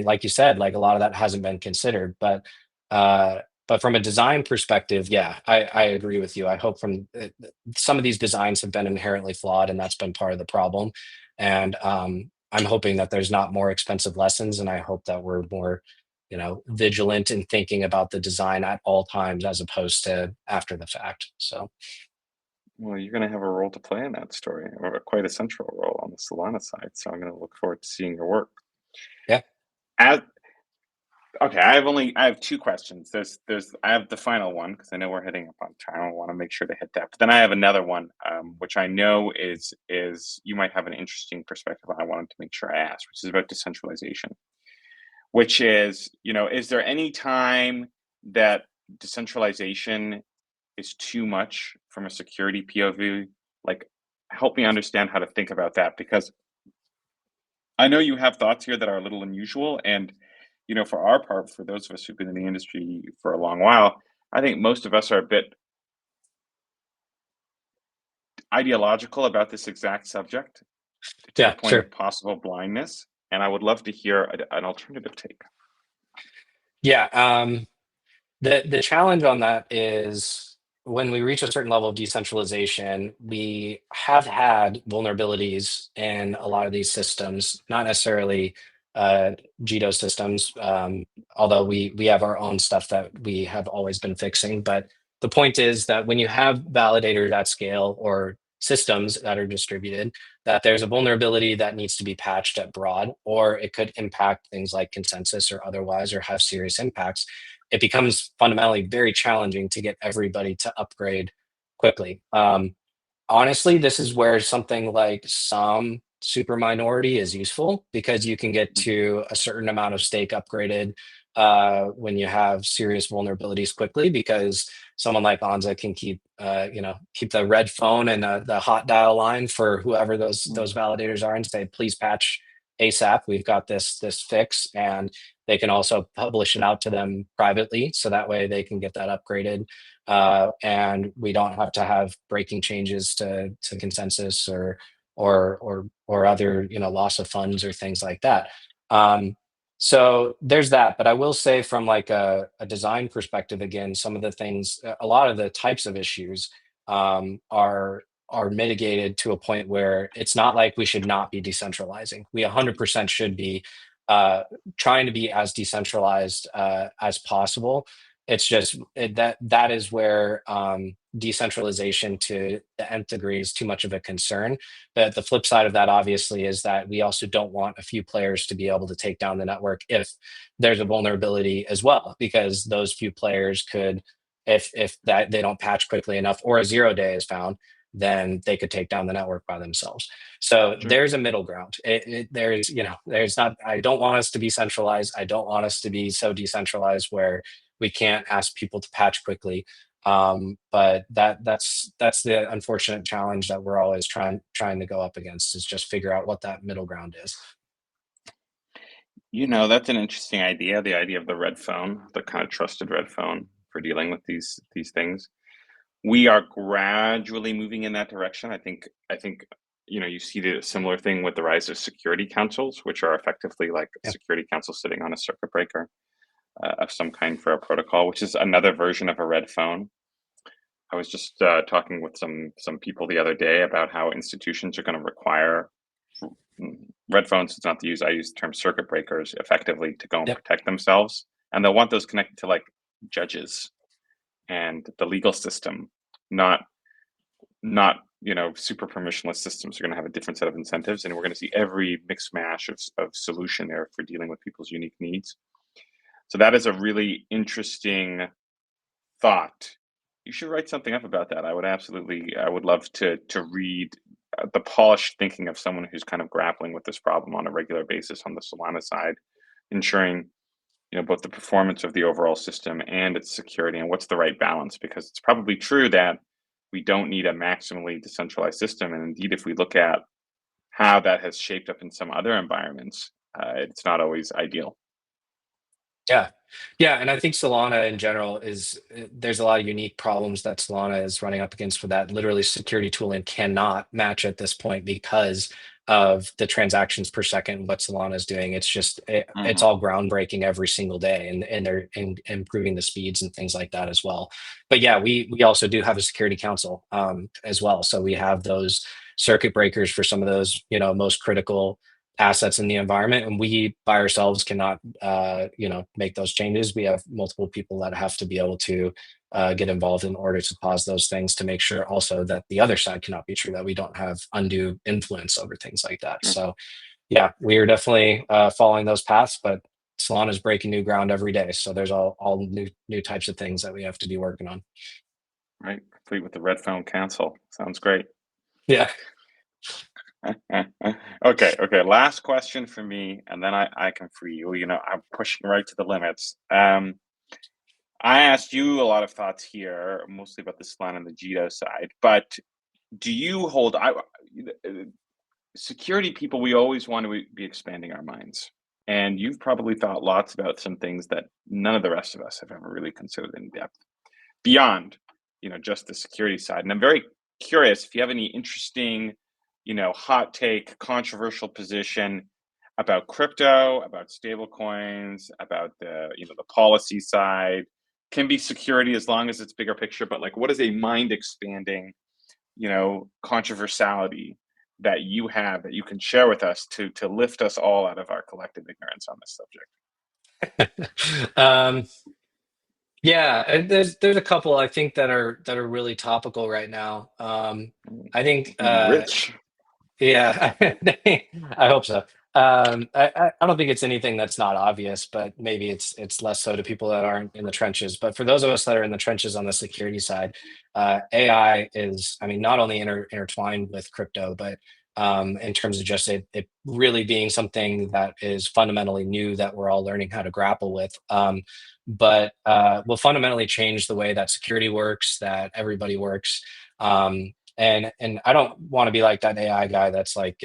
like you said, like a lot of that hasn't been considered. But from a design perspective, yeah, I agree with you. I hope some of these designs have been inherently flawed, and that's been part of the problem. And I'm hoping that there's not more expensive lessons, and I hope that we're more, vigilant in thinking about the design at all times as opposed to after the fact. So Well, you're going to have a role to play in that story, or quite a central role on the Solana side. So I'm going to look forward to seeing your work. yeah. As Okay, I have two questions. I have the final one because I know we're hitting up on time. I want to make sure to hit that. But then I have another one, which I know is you might have an interesting perspective on. I wanted to make sure I asked, which is about decentralization. Which is, is there any time that decentralization is too much from a security POV? Like, help me understand how to think about that because I know you have thoughts here that are a little unusual, and for our part, for those of us who've been in the industry for a long while, I think most of us are a bit ideological about this exact subject to the Yeah, point of sure. possible blindness, and I would love to hear an alternative take. Yeah. The challenge on that is when we reach a certain level of decentralization, we have had vulnerabilities in a lot of these systems, not necessarily uh, Jito systems, although we have our own stuff that we have always been fixing. But the point is that when you have validators at scale or systems that are distributed, that there's a vulnerability that needs to be patched at broad, or it could impact things like consensus or otherwise, or have serious impacts. It becomes fundamentally very challenging to get everybody to upgrade quickly. Honestly, this is where something like some super minority is useful because you can get Mhm. to a certain amount of stake upgraded when you have serious vulnerabilities quickly, because someone like Anza can keep the red phone and the hot dial line for whoever those Mhm. validators are and say, please patch ASAP. We've got this fix, and they can also publish it out to them privately, so that way they can get that upgraded, and we don't have to have breaking changes to consensus or other loss of funds or things like that. Um, so there's that. But I will say from like a design perspective, again, some of the things, a lot of the types of issues are mitigated to a point where it's not like we should not be decentralizing. We 100% should be uh, trying to be as decentralized as possible. It's just that is where decentralization to the nth degree is too much of a concern. But the flip side of that, obviously, is that we also don't want a few players to be able to take down the network if there's a vulnerability as well, because those few players could, if that they don't patch quickly enough, or a 0 day is found, then they could take down the network by themselves. So Sure. there's a middle ground. There's, there's not, I don't want us to be centralized. I don't want us to be so decentralized where we can't ask people to patch quickly. But that's the unfortunate challenge that we're always trying to go up against, is just figure out what that middle ground is. That's an interesting idea, the idea of the red phone, the kind of trusted red phone for dealing with these things. We are gradually moving in that direction. I think you see the similar thing with the rise of security councils, which are effectively like a Yeah. security council sitting on a circuit breaker of some kind for a protocol, which is another version of a red phone. I was just talking with some people the other day about how institutions are going to require red phones. It's not to use. I use the term circuit breakers effectively to go and Yep. protect themselves, and they'll want those connected to like judges and the legal system, not super permissionless systems. Are going to have a different set of incentives, and we're going to see every mix mash of solution there for dealing with people's unique needs. So that is a really interesting thought. You should write something up about that. I would love to read the polished thinking of someone who's kind of grappling with this problem on a regular basis on the Solana side, ensuring both the performance of the overall system and its security, and what's the right balance. Because it's probably true that we don't need a maximally decentralized system, and indeed, if we look at how that has shaped up in some other environments, it's not always ideal. Yeah. Yeah. And I think Solana in general is, there's a lot of unique problems that Solana is running up against for that. Literally, security tooling cannot match at this point because of the transactions per second, what Solana is doing. It's just, it's Hmm. all groundbreaking every single day. And they're improving the speeds and things like that as well. But yeah, we also do have a security council as well. So we have those circuit breakers for some of those, most critical assets in the environment, and we by ourselves cannot make those changes. We have multiple people that have to be able to get involved in order to pause those things, to make sure also that the other side cannot be true, that we don't have undue influence over things like that. Sure. So yeah, we are definitely following those paths, but Solana is breaking new ground every day, so there's all new types of things that we have to be working on. Right, complete with the red phone council. Sounds great. Yeah. Okay. Last question for me, and then I can free you. I'm pushing right to the limits. I asked you a lot of thoughts here, mostly about the Solana and the Jito side. But do you hold? Security people, we always want to be expanding our minds, and you've probably thought lots about some things that none of the rest of us have ever really considered in depth beyond, just the security side. And I'm very curious if you have any interesting, hot take, controversial position about crypto, about stable coins, about the policy side. Can be security as long as it's bigger picture, but like, what is a mind expanding, controversiality that you have that you can share with us to lift us all out of our collective ignorance on this um, Yeah, and there's a couple I think that are really topical right now. subject? I think Rich. yeah, I hope so. I don't think it's anything that's not obvious, but maybe it's less so to people that aren't in the trenches. But for those of us that are in the trenches on the security side, AI is, I mean, not only intertwined with crypto, but in terms of just it really being something that is fundamentally new that we're all learning how to grapple with. But will fundamentally change the way that security works, that everybody works. And I don't want to be like that AI guy that's like,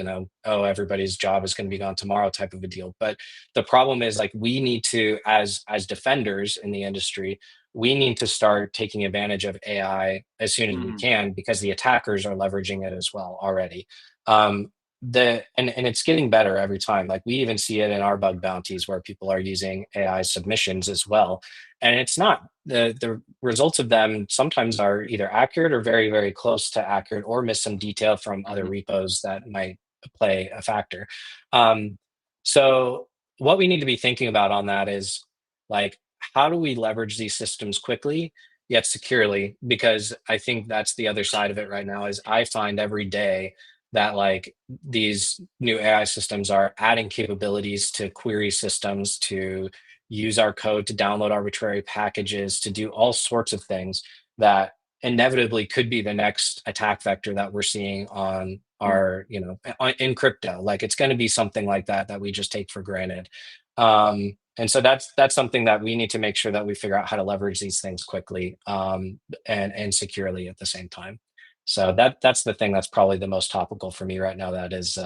oh, everybody's job is going to be gone tomorrow type of a deal. But the problem is, like, we need to, as defenders in the industry, we need to start taking advantage of AI as soon as we Mhm. can, because the attackers are leveraging it as well already. Um, and it's getting better every time. Like, we even see it in our bug bounties where people are using AI submissions as well, and it's not, the results of them sometimes are either accurate or very, very close to accurate, or miss some detail from other Mhm. repos that might play a factor. Um, so what we need to be thinking about on that is, like, how do we leverage these systems quickly yet securely? Because I think that's the other side of it right now, is I find every day that, like, these new AI systems are adding capabilities to query systems, to use our code to download arbitrary packages, to do all sorts of things that inevitably could be the next attack vector that we're seeing on Mm, our, in crypto. Like it's going to be something like that we just take for granted. And so that's something that we need to make sure that we figure out how to leverage these things quickly, and securely at the same time. So that's the thing that's probably the most topical for me right now. That is,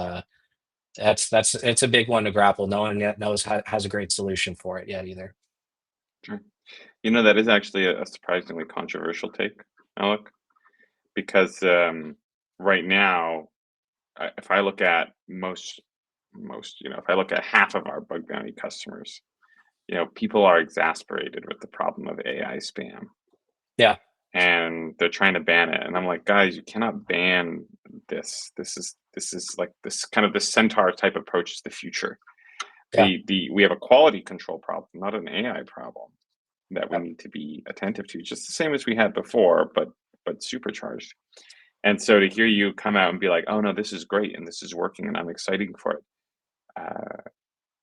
that's it's a big one to grapple. No one yet knows has a great solution for it yet either. sure. That is actually a surprisingly controversial take, Alec, because right now, if I look at if I look at half of our bug bounty customers, people are exasperated with the problem of AI spam, Yeah, and they're trying to ban it. And I'm like, guys, you cannot ban this. This is like this kind of the centaur type approach is the future. yeah, We have a quality control problem, not an AI problem that we yeah, need to be attentive to, just the same as we had before, but supercharged. And so to hear you come out and be like, "Oh no, this is great and this is working and I'm excited for it,"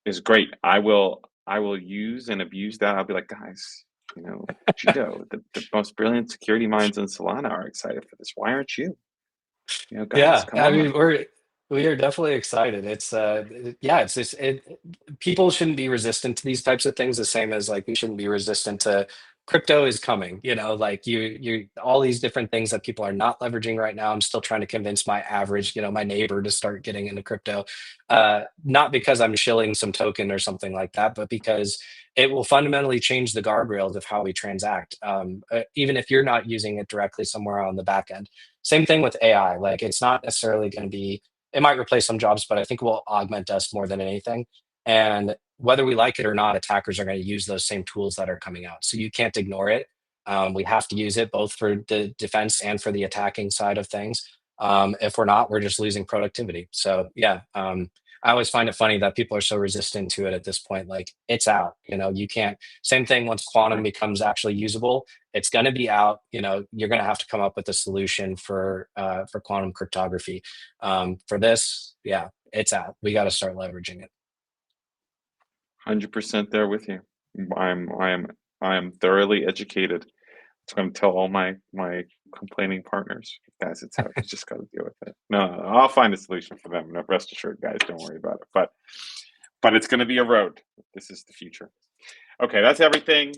is great. I will use and abuse that. I'll be like, guys, Jito, the most brilliant security minds in Solana are excited for this. Why aren't you? Guys, yeah. come I mean, on. we are definitely excited. Yeah, it's just people shouldn't be resistant to these types of things the same as like we shouldn't be resistant to crypto is coming, like you all these different things that people are not leveraging right now. I'm still trying to convince my average, my neighbor to start getting into crypto. Not because I'm shilling some token or something like that, but because it will fundamentally change the guardrails of how we transact. Even if you're not using it directly somewhere on the back end. Same thing with AI. Like it's not necessarily going to be, it might replace some jobs, but I think it will augment us more than anything. And whether we like it or not, attackers are going to use those same tools that are coming out. So you can't ignore it. We have to use it both for the defense and for the attacking side of things. If we're not, we're just losing productivity. So yeah, I always find it funny that people are so resistant to it at this point. Like it's out, you can't. Same thing once quantum Right. becomes actually usable, it's going to be out. You're going to have to come up with a solution for quantum cryptography. For this, yeah, it's out. We got to start leveraging it. 100% there with you. I am thoroughly educated. So I'm tell all my complaining partners, guys, it's out. You just got to deal with it. No, no, I'll find a solution for them. No, rest assured, guys, don't worry about it. But it's going to be a road. This is the future. Okay, that's everything.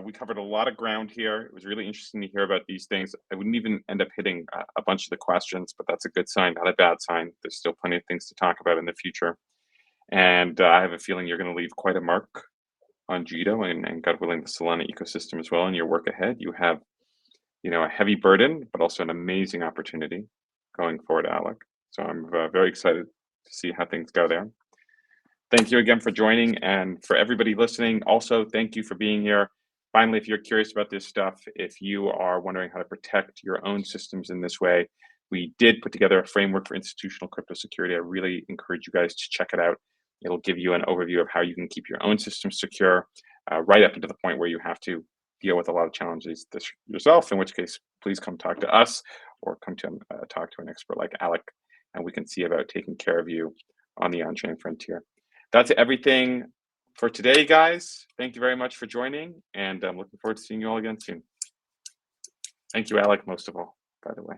We covered a lot of ground here. It was really interesting to hear about these things. I wouldn't even end up hitting a bunch of the questions, but that's a good sign, not a bad sign. There's still plenty of things to talk about in the future. And I have a feeling you're going to leave quite a mark on Jito and God willing, the Solana ecosystem as well in your work ahead. You have, a heavy burden, but also an amazing opportunity going forward, Alec. So I'm very excited to see how things go there. Thank you again for joining, and for everybody listening, also thank you for being here. Finally, if you're curious about this stuff, if you are wondering how to protect your own systems in this way, we did put together a framework for institutional crypto security. I really encourage you guys to check it out. It'll give you an overview of how you can keep your own systems secure, right up to the point where you have to deal with a lot of challenges this yourself, in which case, please come talk to us or come to talk to an expert like Alec, and we can see about taking care of you on the on-chain frontier. That's everything for today, guys. Thank you very much for joining, and I'm looking forward to seeing you all again soon. Thank you, Alec, most of all, by the way.